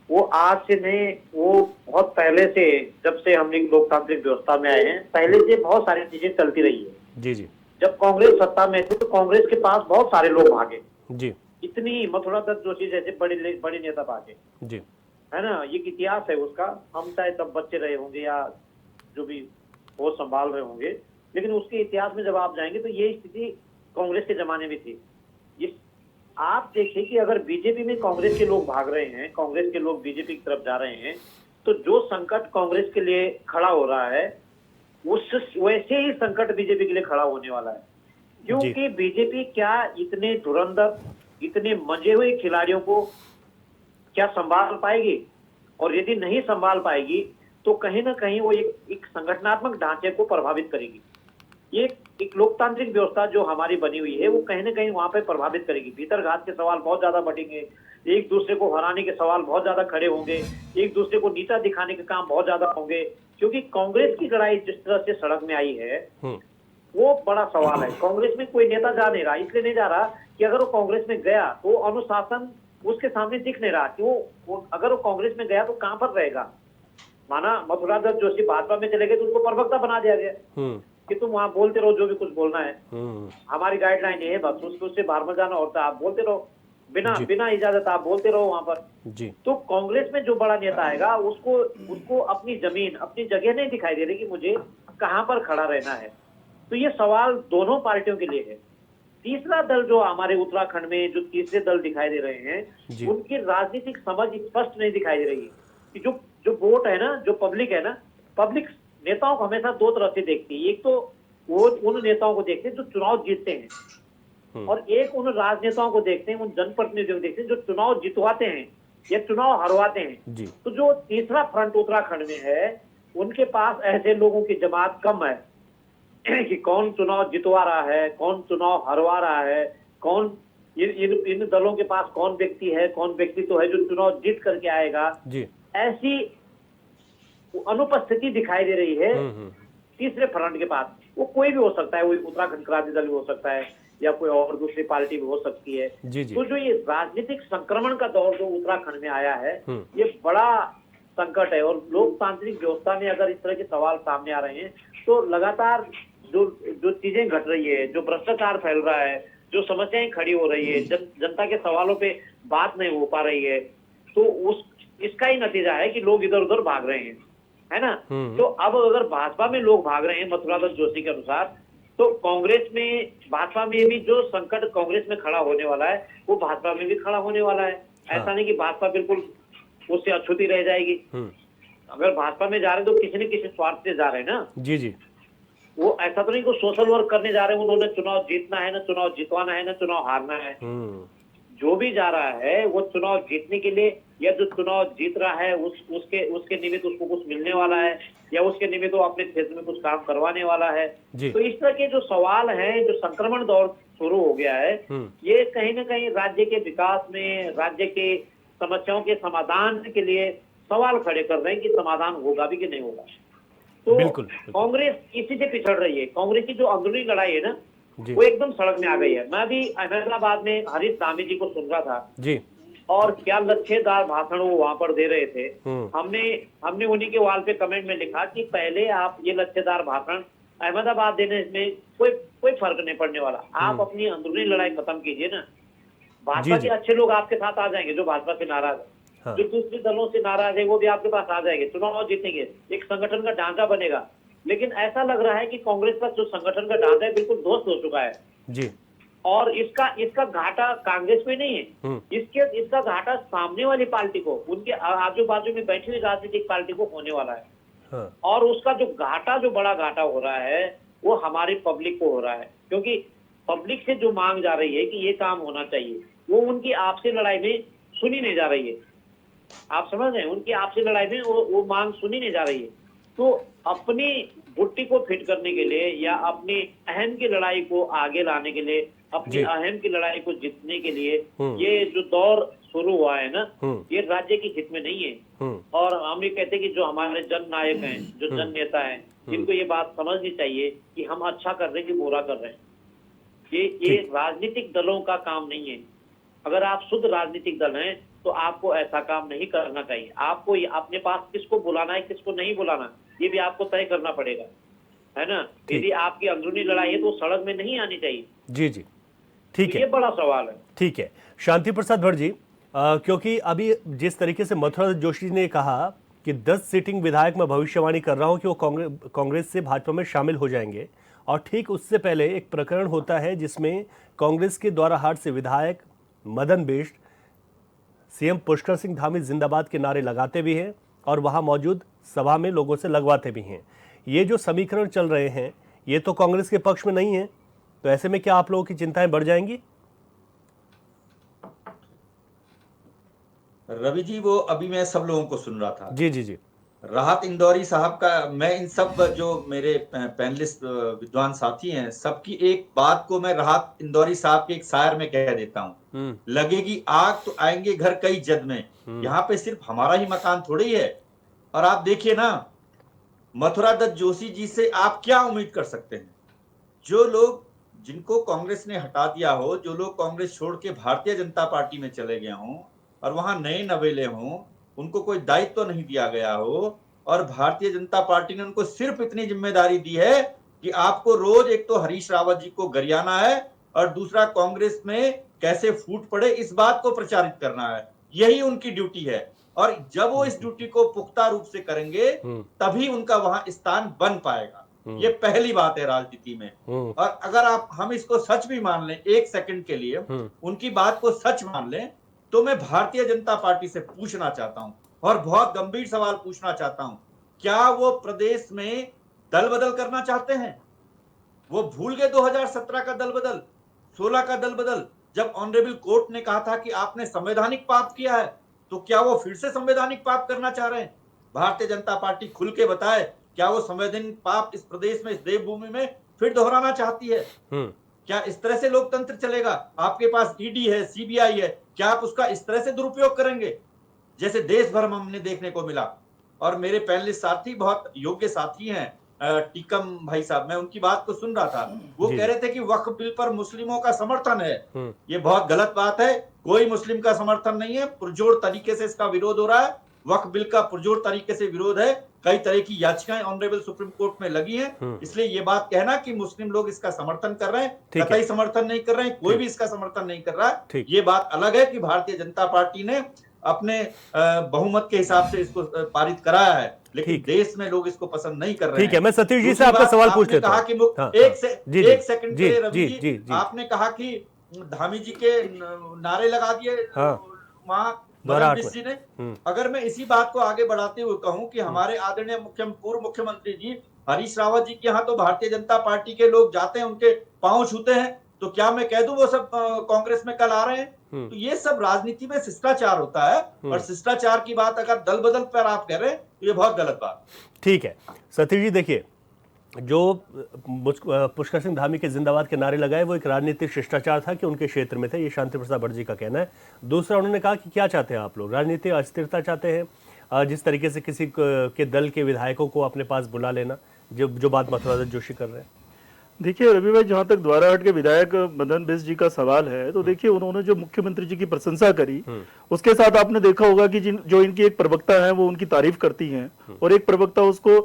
वो आज से नहीं, वो बहुत पहले से, जब से हम लोकतांत्रिक व्यवस्था में आए हैं, पहले से बहुत सारी चीजें चलती रही है। जी जी। जब कांग्रेस सत्ता में थी तो कांग्रेस के पास बहुत सारे लोग भागे जी, इतनी मथुरा दत्त जोशी जैसे बड़े नेता भागे जी, है ना। ये इतिहास है उसका। हम चाहे तब बच्चे रहे होंगे या जो भी वो संभाल रहे होंगे, लेकिन उसके इतिहास में जब आप जाएंगे तो ये स्थिति कांग्रेस के जमाने में थी। आप देखिए कि अगर बीजेपी में कांग्रेस के लोग भाग रहे हैं, कांग्रेस के लोग बीजेपी की तरफ जा रहे हैं, तो जो संकट कांग्रेस के लिए खड़ा हो रहा है वैसे ही संकट बीजेपी के लिए खड़ा होने वाला है। क्योंकि बीजेपी क्या इतने धुरंधर, इतने मंजे हुए खिलाड़ियों को क्या संभाल पाएगी, और यदि नहीं संभाल पाएगी तो कहीं ना कहीं वो एक संगठनात्मक ढांचे को प्रभावित करेगी। ये एक लोकतांत्रिक व्यवस्था जो हमारी बनी हुई है वो कहीं ना कहीं वहां पे प्रभावित करेगी। भीतरघात के सवाल बहुत ज्यादा बढ़ेंगे, एक दूसरे को हराने के सवाल बहुत ज्यादा खड़े होंगे, एक दूसरे को नीचा दिखाने के काम बहुत ज्यादा होंगे, क्योंकि कांग्रेस की लड़ाई जिस तरह से सड़क में आई है वो बड़ा सवाल है। कांग्रेस में कोई नेता जा नहीं रहा, इसलिए नहीं जा रहा कि अगर वो कांग्रेस में गया तो अनुशासन उसके सामने दिख नहीं रहा कि वो अगर वो कांग्रेस में गया तो कहां पर रहेगा। माना मथुरा दत्त जोशी भाजपा में चले गए तो उनको प्रवक्ता बना दिया गया कि तुम वहां बोलते रहो जो भी कुछ बोलना है, हमारी गाइडलाइन ये है, बस उससे बाहर में जाना होता है, आप बोलते रहो बिना इजाजत, आप बोलते रहो वहां पर जी। तो कांग्रेस में जो बड़ा नेता आएगा उसको अपनी जमीन अपनी जगह नहीं दिखाई दे रही कि मुझे कहां पर खड़ा रहना है। तो ये सवाल दोनों पार्टियों के लिए है। तीसरा दल जो हमारे उत्तराखंड में जो तीसरे दल दिखाई दे रहे हैं उनकी राजनीतिक समझ स्पष्ट नहीं दिखाई दे रही है कि जो वोट है ना, जो पब्लिक है ना, पब्लिक नेताओं को हमेशा दो तरह से देखती है। एक तो वो उन नेताओं को देखते हैं जो चुनाव जीतते हैं और एक उन राजनेताओं को देखते हैं, उन जनप्रतिनिधियों को देखते हैं जो चुनाव जितवाते हैं या चुनाव हरवाते हैं। तो जो तीसरा फ्रंट उत्तराखंड में है उनके पास ऐसे लोगों की जमात कम है कि कौन चुनाव जितवा रहा है, कौन चुनाव हरवा रहा है, कौन इन दलों के पास कौन व्यक्ति है, कौन व्यक्ति तो है जो चुनाव जीत करके आएगा जी। ऐसी अनुपस्थिति दिखाई दे रही है तीसरे फ्रंट के पास। वो कोई भी हो सकता है, वो उत्तराखंड क्रांति दल भी हो सकता है या कोई और दूसरी पार्टी भी हो सकती है जी। तो जो ये राजनीतिक संक्रमण का दौर जो उत्तराखंड में आया है ये बड़ा संकट है। और लोकतांत्रिक व्यवस्था में अगर इस तरह के सवाल सामने आ रहे हैं तो लगातार जो चीजें घट रही है, जो भ्रष्टाचार फैल रहा है, जो समस्याएं खड़ी हो रही है, जनता के सवालों पे बात नहीं हो पा रही है, तो इसका ही नतीजा है कि लोग इधर उधर भाग रहे हैं, है ना। तो अब अगर भाजपा में लोग भाग रहे हैं मथुरा दत्त जोशी के अनुसार, तो कांग्रेस में भाजपा में भी जो संकट कांग्रेस में खड़ा होने वाला है वो भाजपा में भी खड़ा होने वाला है। ऐसा नहीं कि भाजपा बिल्कुल उससे अछूती रह जाएगी। अगर भाजपा में जा रहे हैं तो किसी न किसी स्वार्थ से जा रहे हैं ना जी जी। वो ऐसा तो नहीं को सोशल वर्क करने जा रहे हैं, उन्होंने चुनाव जीतना है ना चुनाव जितवाना है ना चुनाव हारना है। जो भी जा रहा है वो चुनाव जीतने के लिए या जो चुनाव जीत रहा है उसके निमित्त उसको कुछ मिलने वाला है या उसके निमित्त वो अपने क्षेत्र में कुछ काम करवाने वाला है। तो इस तरह के जो सवाल हैं, जो संक्रमण दौर शुरू हो गया है, ये कहीं ना कहीं राज्य के विकास में, राज्य के समस्याओं के समाधान के लिए सवाल खड़े कर रहे हैं कि समाधान होगा भी कि नहीं होगा। तो बिल्कुल। कांग्रेस इसी से पिछड़ रही है। कांग्रेस की जो अंदरूनी लड़ाई है ना वो एकदम सड़क में आ गई है। मैं भी अहमदाबाद में हरीश धामी जी को सुन रहा था जी, और क्या लच्छेदार भाषण वो वहां पर दे रहे थे। हमने उन्हीं के वाल पे कमेंट में लिखा कि पहले आप ये लच्छेदार भाषण अहमदाबाद देने में कोई फर्क नहीं पड़ने वाला, आप अपनी अंदरूनी लड़ाई खत्म कीजिए ना। भाजपा के अच्छे लोग आपके साथ आ जाएंगे जो भाजपा से नाराज है, जो दूसरे दलों से नाराज है वो भी आपके पास आ जाएंगे, चुनाव जीतेंगे, एक संगठन का ढांचा बनेगा। लेकिन ऐसा लग रहा है कि कांग्रेस का जो संगठन का ढांचा है बिल्कुल ध्वस्त हो चुका है जी। और इसका घाटा कांग्रेस में नहीं है, इसका घाटा सामने वाली पार्टी को, उनके आजू बाजू में बैठी हुई राजनीतिक पार्टी को होने वाला है। और उसका जो घाटा, जो बड़ा घाटा हो रहा है वो हमारी पब्लिक को हो रहा है, क्योंकि पब्लिक से जो मांग जा रही है कि ये काम होना चाहिए वो उनकी आपसी लड़ाई में सुनी नहीं जा रही है। आप समझ रहे हैं, उनकी आपसी लड़ाई में वो मांग सुनी नहीं जा रही है। तो अपनी बुट्टी को फिट करने के लिए या अपनी अहम की लड़ाई को आगे लाने के लिए, अपनी अहम की लड़ाई को जीतने के लिए ये जो दौर शुरू हुआ है ना, ये राज्य की हित में नहीं है। और हम ये कहते हैं कि जो हमारे जन नायक हैं, जो जन नेता हैं, जिनको ये बात समझनी चाहिए कि हम अच्छा कर रहे हैं कि बुरा कर रहे हैं। ये राजनीतिक दलों का काम नहीं है। अगर आप शुद्ध राजनीतिक दल हैं तो आपको ऐसा काम नहीं करना चाहिए। आपको अपने पास किसको बुलाना है, किसको नहीं बुलाना, ये भी आपको तय करना पड़ेगा, है ना। यदि आपकी अंदरूनी लड़ाई है तो सड़क में नहीं आनी चाहिए जी जी। ठीक है, ये बड़ा सवाल है। ठीक है शांति प्रसाद भट्ट जी, क्योंकि अभी जिस तरीके से मथुरा जोशी ने कहा कि 10 सिटिंग विधायक मैं भविष्यवाणी कर रहा हूं कि वो कांग्रेस से भाजपा में शामिल हो जाएंगे, और ठीक उससे पहले एक प्रकरण होता है जिसमें कांग्रेस के द्वाराहाट से विधायक मदन बिष्ट सीएम पुष्कर सिंह धामी जिंदाबाद के नारे लगाते भी हैं और वहां मौजूद सभा में लोगों से लगवाते भी हैं। ये जो समीकरण चल रहे हैं ये तो कांग्रेस के पक्ष में नहीं है, तो ऐसे में क्या आप लोगों की चिंताएं बढ़ जाएंगी? रवि जी, वो अभी मैं सब लोगों को सुन रहा था जी जी जी। राहत इंदौरी साहब का, मैं इन सब जो मेरे पैनलिस्ट विद्वान साथी हैं, सबकी एक बात को मैं राहत इंदौरी साहब के एक शायर में कह देता हूं, लगेगी आग तो आएंगे घर कई जद में। यहाँ पे सिर्फ हमारा ही मकान थोड़ी है। और आप देखिए ना, मथुरा दत्त जोशी जी से आप क्या उम्मीद कर सकते हैं? जो लोग, जिनको कांग्रेस ने हटा दिया हो, जो लोग कांग्रेस छोड़ के भारतीय जनता पार्टी में चले गए हों और वहां नए नवेले हों, उनको कोई दायित्व तो नहीं दिया गया हो, और भारतीय जनता पार्टी ने उनको सिर्फ इतनी जिम्मेदारी दी है कि आपको रोज एक तो हरीश रावत जी को गरियाना है और दूसरा कांग्रेस में कैसे फूट पड़े इस बात को प्रचारित करना है। यही उनकी ड्यूटी है। और जब वो इस ड्यूटी को पुख्ता रूप से करेंगे तभी उनका वहां स्थान बन पाएगा। ये पहली बात है राजनीति में। और अगर हम इसको सच भी मान लें एक सेकंड के लिए, उनकी बात को सच मान लें, तो मैं भारतीय जनता पार्टी से पूछना चाहता हूं और बहुत गंभीर सवाल पूछना चाहता हूं, क्या वो प्रदेश में दल बदल करना चाहते हैं? वो भूल गए 2017 का दल बदल, 16 का दल बदल, जब ऑनरेबल कोर्ट ने कहा था कि आपने संवैधानिक पाप किया है, तो क्या वो फिर से संवैधानिक पाप करना चाह रहे हैं? भारतीय जनता पार्टी खुल के बताए, क्या वो संवैधानिक पाप इस प्रदेश में, इस देवभूमि में फिर दोहराना चाहती है? क्या इस तरह से लोकतंत्र चलेगा? आपके पास ईडी है, सीबीआई है, क्या आप उसका इस तरह से दुरुपयोग करेंगे जैसे देश भर में हमने देखने को मिला? और मेरे पैनलिस्ट साथी बहुत योग्य साथी हैं, टीकम भाई साहब, मैं उनकी बात को सुन रहा था, वो कह रहे थे कि वक्फ बिल पर मुस्लिमों का समर्थन है। ये बहुत गलत बात है। कोई मुस्लिम का समर्थन नहीं है, पुरजोर तरीके से इसका विरोध हो रहा है। वक्फ बिल का पुरजोर तरीके से विरोध है। कई तरह की याचिकाएं ऑनरेबल सुप्रीम कोर्ट में लगी हैं। इसलिए ये बात कहना कि मुस्लिम लोग इसका समर्थन कर रहे हैं, कतई समर्थन नहीं कर रहे हैं, कोई भी इसका समर्थन नहीं कर रहा है। ये बात अलग है कि भारतीय जनता पार्टी ने अपने बहुमत के हिसाब से इसको पारित कराया है, लेकिन देश में लोग इसको पसंद नहीं कर रहे हैं। ठीक है, मैं सतीश जी से आपका सवाल पूछ लेता हूं। एक सेकंड के लिए रवि जी, आपने कहा कि धामी जी के नारे लगा दिए वहां जी ने। अगर मैं इसी बात को आगे बढ़ाते हुए कहूं कि हमारे आदरणीय पूर्व मुख्यमंत्री जी हरीश रावत जी के यहाँ तो भारतीय जनता पार्टी के लोग जाते हैं, उनके पांव छूते हैं, तो क्या मैं कह दूं वो सब कांग्रेस में कल आ रहे हैं? तो ये सब राजनीति में शिष्टाचार होता है, और शिष्टाचार की बात अगर दल बदल पर आप कह रहे हैं तो ये बहुत गलत बात। ठीक है सतीश जी, देखिए जो पुष्कर सिंह धामी के जिंदाबाद के नारे लगाए वो एक राजनीतिक शिष्टाचार था कि उनके क्षेत्र में थे, ये शांति प्रसाद भट्ट जी का कहना है। दूसरा, उन्होंने कहा कि क्या चाहते हैं आप लोग, राजनीतिक अस्थिरता चाहते हैं, जिस तरीके से किसी के दल के विधायकों को अपने पास बुला लेना, जो बात मथुरा दत्त जोशी कर रहे हैं। देखिए रवि भाई, जहाँ तक द्वाराहाट के विधायक मदन बिष्ट जी का सवाल है, तो देखिए उन्होंने जो मुख्यमंत्री जी की प्रशंसा करी, उसके साथ आपने देखा होगा कि जो इनकी एक प्रवक्ता है वो उनकी तारीफ करती हैं और एक प्रवक्ता उसको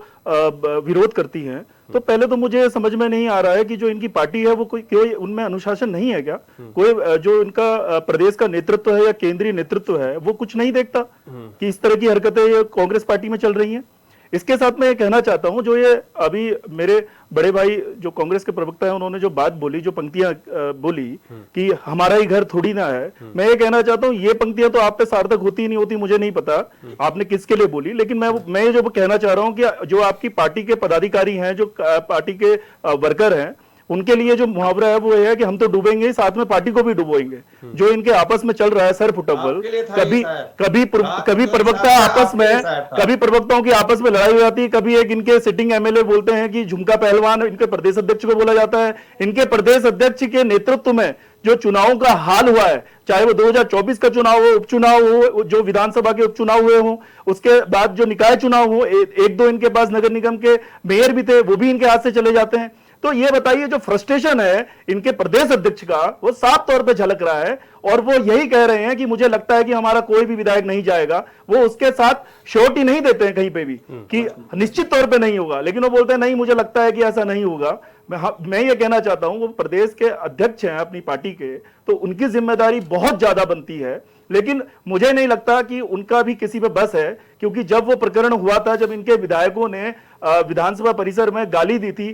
विरोध करती हैं। तो पहले तो मुझे समझ में नहीं आ रहा है कि जो इनकी पार्टी है वो कोई उनमें अनुशासन नहीं है क्या? कोई जो इनका प्रदेश का नेतृत्व है या केंद्रीय नेतृत्व है वो कुछ नहीं देखता कि इस तरह की हरकतें ये कांग्रेस पार्टी में चल रही हैं? इसके साथ मैं ये कहना चाहता हूं, जो ये अभी मेरे बड़े भाई जो कांग्रेस के प्रवक्ता हैं उन्होंने जो बात बोली, जो पंक्तियां बोली कि हमारा ही घर थोड़ी ना है, मैं ये कहना चाहता हूं ये पंक्तियां तो आप पे सार्थक होती नहीं होती, मुझे नहीं पता आपने किसके लिए बोली, लेकिन मैं ये जो कहना चाह रहा हूं कि जो आपकी पार्टी के पदाधिकारी हैं, जो पार्टी के वर्कर हैं, उनके लिए जो मुहावरा है वो है कि हम तो डूबेंगे साथ में पार्टी को भी डुबोएंगे। जो इनके आपस में चल रहा है सर फुटबॉल, कभी प्रवक्ता आपस में, कभी प्रवक्ताओं की आपस में लड़ाई हो जाती है, कभी एक इनके सिटिंग एमएलए बोलते हैं कि झुमका पहलवान इनके प्रदेश अध्यक्ष को बोला जाता है। इनके प्रदेश अध्यक्ष के नेतृत्व में जो चुनावों का हाल हुआ है, चाहे वो 2024 का चुनाव हो, उपचुनाव हो, जो विधानसभा के उपचुनाव हुए हों, उसके बाद जो निकाय चुनाव हो, एक दो इनके पास नगर निगम के मेयर भी थे, वो भी इनके हाथ से चले जाते हैं। तो ये बताइए जो फ्रस्ट्रेशन है इनके प्रदेश अध्यक्ष का वो साफ तौर पे झलक रहा है, और वो यही कह रहे हैं कि मुझे लगता है कि हमारा कोई भी विधायक नहीं जाएगा। वो उसके साथ श्योरिटी नहीं देते हैं कहीं पे भी कि निश्चित तौर पे नहीं होगा, लेकिन वो बोलते हैं नहीं मुझे लगता है कि ऐसा नहीं होगा। मैं ये कहना चाहता हूं वो प्रदेश के अध्यक्ष हैं अपनी पार्टी के, तो उनकी जिम्मेदारी बहुत ज्यादा बनती है, लेकिन मुझे नहीं लगता कि उनका भी किसी पे बस है, क्योंकि जब वो प्रकरण हुआ था, जब इनके विधायकों ने विधानसभा परिसर में गाली दी थी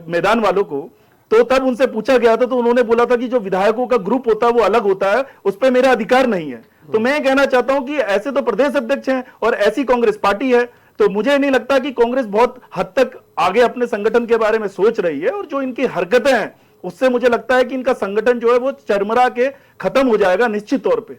मैदान वालों को, तो तब उनसे पूछा गया था, तो उन्होंने बोला था कि जो विधायकों का ग्रुप होता है वो अलग होता है, उस पर मेरा अधिकार नहीं है। तो मैं कहना चाहता हूं कि ऐसे तो प्रदेश अध्यक्ष हैं और ऐसी कांग्रेस पार्टी है, तो मुझे नहीं लगता कि कांग्रेस बहुत हद तक आगे अपने संगठन के बारे में सोच रही है, और जो इनकी हरकतें हैं उससे मुझे लगता है कि इनका संगठन जो है वो चरमरा के खत्म हो जाएगा निश्चित तौर पे।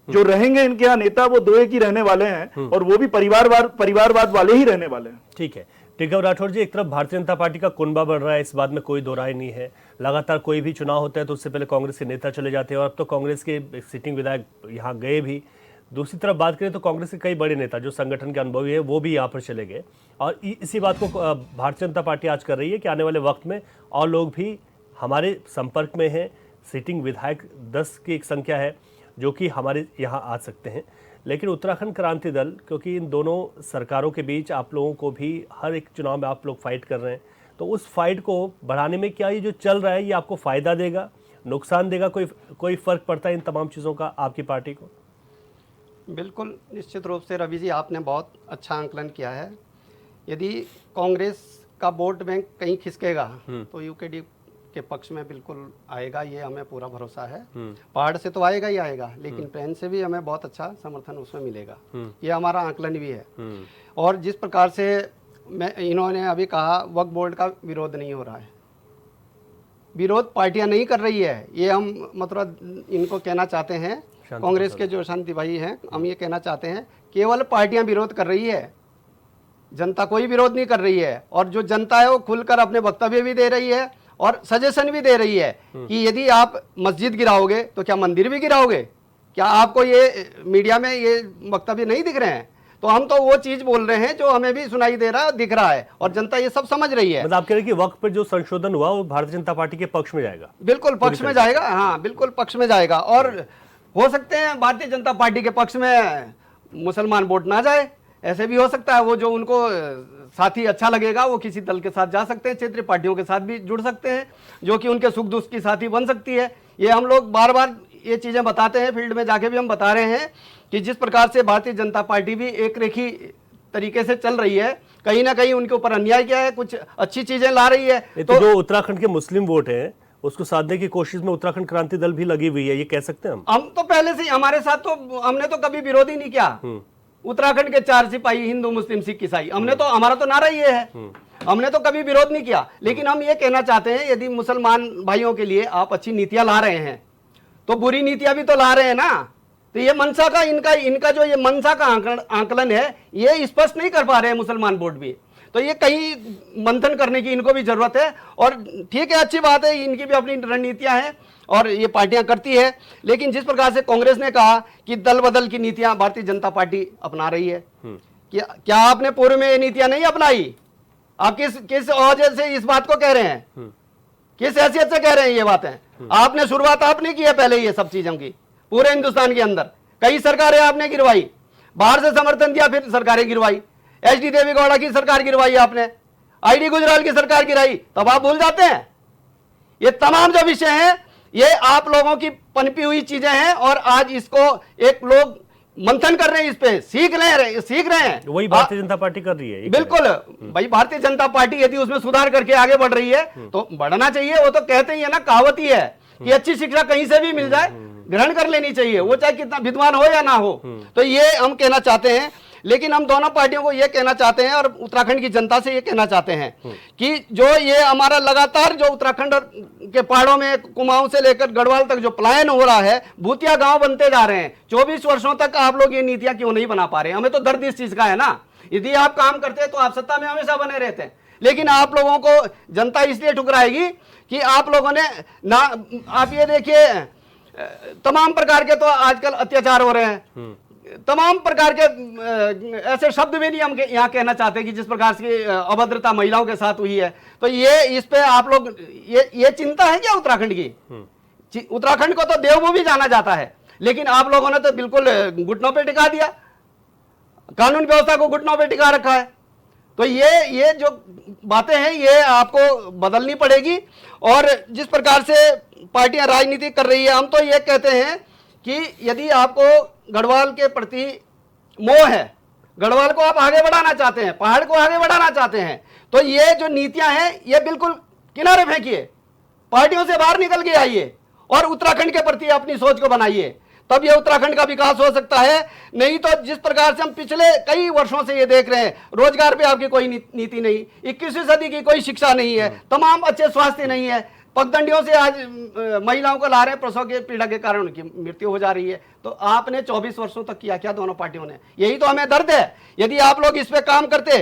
जो रहेंगे इनके यहाँ नेता वो दो एक ही रहने वाले हैं, और वो भी परिवारवाद वाले ही रहने वाले हैं। ठीक है टिकव राठौर जी, एक तरफ भारतीय जनता पार्टी का कुनबा बढ़ रहा है, इस बात में कोई दो राय नहीं है। लगातार कोई भी चुनाव होता है तो उससे पहले कांग्रेस के नेता चले जाते हैं, और अब तो कांग्रेस के सिटिंग विधायक यहाँ गए भी। दूसरी तरफ बात करें तो कांग्रेस के कई बड़े नेता जो संगठन के अनुभवी है वो भी यहाँ पर चले गए, और इसी बात को भारतीय जनता पार्टी आज कर रही है कि आने वाले वक्त में और लोग भी हमारे संपर्क में हैं। सिटिंग विधायक 10 की एक संख्या है जो कि हमारे यहाँ आ सकते हैं। लेकिन उत्तराखंड क्रांति दल, क्योंकि इन दोनों सरकारों के बीच आप लोगों को भी हर एक चुनाव में आप लोग फाइट कर रहे हैं, तो उस फाइट को बढ़ाने में क्या ये जो चल रहा है ये आपको फायदा देगा, नुकसान देगा, कोई फर्क पड़ता है इन तमाम चीज़ों का आपकी पार्टी को? बिल्कुल, निश्चित रूप से रवि जी आपने बहुत अच्छा आंकलन किया है। यदि कांग्रेस का वोट बैंक कहीं खिसकेगा तो यूकेडी के पक्ष में बिल्कुल आएगा, ये हमें पूरा भरोसा है। पहाड़ से तो आएगा ही आएगा, लेकिन प्लेन से भी हमें बहुत अच्छा समर्थन उसमें मिलेगा, ये हमारा आंकलन भी है। और जिस प्रकार से इन्होंने अभी कहा वक्फ बोर्ड का विरोध नहीं हो रहा है, विरोध पार्टियां नहीं कर रही है, ये हम मतलब इनको कहना चाहते हैं, कांग्रेस के जो शांति भाई हैं, हम ये कहना चाहते हैं केवल पार्टियां विरोध कर रही है, जनता कोई विरोध नहीं कर रही है। और जो जनता है वो खुलकर अपने वक्तव्य भी दे रही है और सजेशन भी दे रही है कि यदि आप मस्जिद गिराओगे तो क्या मंदिर भी गिराओगे? क्या आपको ये मीडिया में ये वक्तव्य नहीं दिख रहे हैं? तो हम तो वो चीज बोल रहे हैं जो हमें भी सुनाई दे रहा है, दिख रहा है, और जनता ये सब समझ रही है। मतलब आप कह रहे हैं कि वक्त पर जो संशोधन हुआ वो भारतीय जनता पार्टी के पक्ष में जाएगा? बिल्कुल पक्ष में जाएगा, हाँ बिल्कुल पक्ष में जाएगा। और हो सकते हैं भारतीय जनता पार्टी के पक्ष में मुसलमान वोट ना जाए, ऐसे भी हो सकता है। वो जो उनको साथी अच्छा लगेगा वो किसी दल के साथ जा सकते हैं, क्षेत्रीय पार्टियों के साथ भी जुड़ सकते हैं, जो कि उनके सुख दुख की साथी बन सकती है। ये हम लोग बार बार ये चीजें बताते हैं, फील्ड में जाके भी हम बता रहे हैं कि जिस प्रकार से भारतीय जनता पार्टी भी एक रेखी तरीके से चल रही है, कहीं ना कहीं उनके ऊपर अन्याय किया है, कुछ अच्छी चीजें ला रही है। तो जो उत्तराखंड के मुस्लिम वोट है उसको साधने की कोशिश में उत्तराखंड क्रांति दल भी लगी हुई है, ये कह सकते हैं हम तो पहले से हमारे साथ तो हमने तो कभी विरोध ही नहीं किया। उत्तराखंड के 4 सिपाही, हिंदू मुस्लिम सिख ईसाई, हमने तो, हमारा तो नारा ये है, हमने तो कभी विरोध नहीं किया। लेकिन हम ये कहना चाहते हैं यदि मुसलमान भाइयों के लिए आप अच्छी नीतियां ला रहे हैं तो बुरी नीतियां भी तो ला रहे हैं ना। तो ये मनसा का इनका जो ये मनसा का आंकलन है ये स्पष्ट नहीं कर पा रहे हैं मुसलमान बोर्ड भी, तो ये कहीं मंथन करने की इनको भी जरूरत है। और ठीक है, अच्छी बात है, इनकी भी अपनी रणनीतियां हैं और ये पार्टियां करती है। लेकिन जिस प्रकार से कांग्रेस ने कहा कि दल बदल की नीतियां भारतीय जनता पार्टी अपना रही है, क्या आपने पूर्व में ये नीतियां नहीं अपनाई? आप किस वजह से इस बात को कह रहे हैं, किस हैसियत से कह रहे हैं ये बातें? आपने शुरुआत आपने की है पहले ये सब चीजों की, पूरे हिंदुस्तान के अंदर कई सरकारें आपने गिरवाई, बाहर से समर्थन दिया फिर सरकारें गिरवाई, एचडी देवेगौड़ा की सरकार गिरवाई आपने, आईडी गुजराल की सरकार गिराई, तब आप भूल जाते हैं। ये तमाम जो विषय हैं ये आप लोगों की पनपी हुई चीजें हैं और आज इसको एक लोग मंथन कर रहे हैं, इस पे सीख रहे हैं। वही भारतीय जनता पार्टी कर रही है। बिल्कुल भाई, भारतीय जनता पार्टी यदि उसमें सुधार करके आगे बढ़ रही है तो बढ़ना चाहिए। वो तो कहते ही है ना, कहावत ही है कि अच्छी शिक्षा कहीं से भी मिल जाए ग्रहण कर लेनी चाहिए, वो चाहे कितना विद्वान हो या ना हो। तो ये हम कहना चाहते हैं। लेकिन हम दोनों पार्टियों को ये कहना चाहते हैं और उत्तराखंड की जनता से ये कहना चाहते हैं कि जो ये हमारा लगातार जो उत्तराखंड के पहाड़ों में कुमाऊं से लेकर गढ़वाल तक जो पलायन हो रहा है, भूतिया गांव बनते जा रहे हैं, 24 वर्षों तक आप लोग ये नीतियां क्यों नहीं बना पा रहे हैं? हमें तो दर्द इस चीज का है ना। यदि आप काम करते तो आप सत्ता में हमेशा बने रहते हैं, लेकिन आप लोगों को जनता इसलिए ठुकराएगी कि आप लोगों ने ना, आप ये देखिए तमाम प्रकार के तो आजकल अत्याचार हो रहे हैं, तमाम प्रकार के ऐसे शब्द भी नहीं हम यहाँ कहना चाहते कि जिस प्रकार की अभद्रता महिलाओं के साथ हुई है। तो ये इस पे आप लोग ये चिंता है क्या उत्तराखंड की? उत्तराखंड को तो देवभूमि जाना जाता है, लेकिन आप लोगों ने तो बिल्कुल घुटनों पे टिका दिया, कानून व्यवस्था को घुटनों पे टिका रखा है। तो ये जो बातें हैं ये आपको बदलनी पड़ेगी। और जिस प्रकार से पार्टियां राजनीति कर रही है, हम तो ये कहते हैं कि यदि आपको गढ़वाल के प्रति मोह है, गढ़वाल को आप आगे बढ़ाना चाहते हैं, पहाड़ को आगे बढ़ाना चाहते हैं, तो ये जो नीतियां हैं ये बिल्कुल किनारे फेंकिए, पार्टियों से बाहर निकल के आइए और उत्तराखंड के प्रति अपनी सोच को बनाइए, तब ये उत्तराखंड का विकास हो सकता है। नहीं तो जिस प्रकार से हम पिछले कई वर्षों से ये देख रहे हैं, रोजगार पे आपकी कोई नीति नहीं, 21वीं सदी की कोई शिक्षा नहीं है, तमाम अच्छे स्वास्थ्य नहीं है, पगडंडियों से आज महिलाओं को ला रहे हैं, प्रसव के पीड़ा के कारण उनकी मृत्यु हो जा रही है। तो आपने 24 वर्षों तक किया क्या दोनों पार्टियों ने? यही तो हमें दर्द है। यदि आप लोग इस पे काम करते,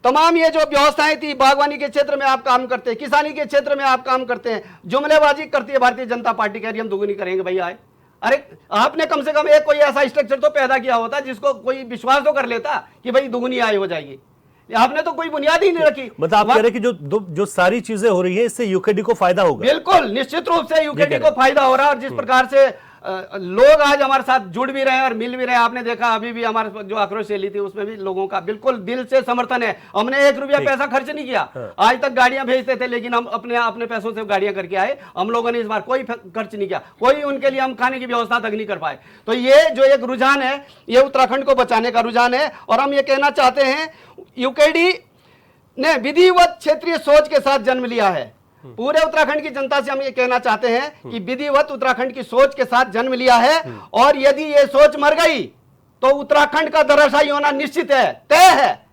तमाम ये जो व्यवस्थाएं थी, बागवानी के क्षेत्र में आप काम करते, किसानी के क्षेत्र में आप काम करते हैं, जुमलेबाजी करती है भारतीय जनता पार्टी, कह रही हम दुगुनी करेंगे भैया आए। अरे आपने कम से कम एक कोई ऐसा स्ट्रक्चर तो पैदा किया होता जिसको कोई विश्वास तो कर लेता कि भाई दुगुनी आय हो जाएगी। आपने तो कोई बुनियाद ही नहीं रखी। मतलब आप कह रहे हैं कि जो सारी चीजें हो रही है इससे यूकेडी को फायदा होगा? बिल्कुल निश्चित रूप से यूकेडी को फायदा हो रहा है। और जिस प्रकार से लोग आज हमारे साथ जुड़ भी रहे हैं और मिल भी रहे हैं, आपने देखा अभी भी हमारे जो आक्रोश रैली थी उसमें भी लोगों का बिल्कुल दिल से समर्थन है। हमने 1 रुपया पैसा खर्च नहीं किया। आज तक गाड़ियां भेजते थे लेकिन हम अपने पैसों से गाड़ियां करके आए। हम लोगों ने इस बार कोई खर्च नहीं किया, कोई उनके लिए हम खाने की व्यवस्था तक नहीं कर पाए। तो ये जो एक रुझान है, ये उत्तराखंड को बचाने का रुझान है। और हम ये कहना चाहते हैं, यूकेडी ने विधिवत क्षेत्रीय सोच के साथ जन्म लिया है। पूरे उत्तराखंड की जनता से हम ये कहना चाहते हैं कि विधिवत उत्तराखंड की सोच के साथ जन्म लिया है। और यदि ये सोच मर गई तो उत्तराखंड का धराशायी होना निश्चित है, तय है।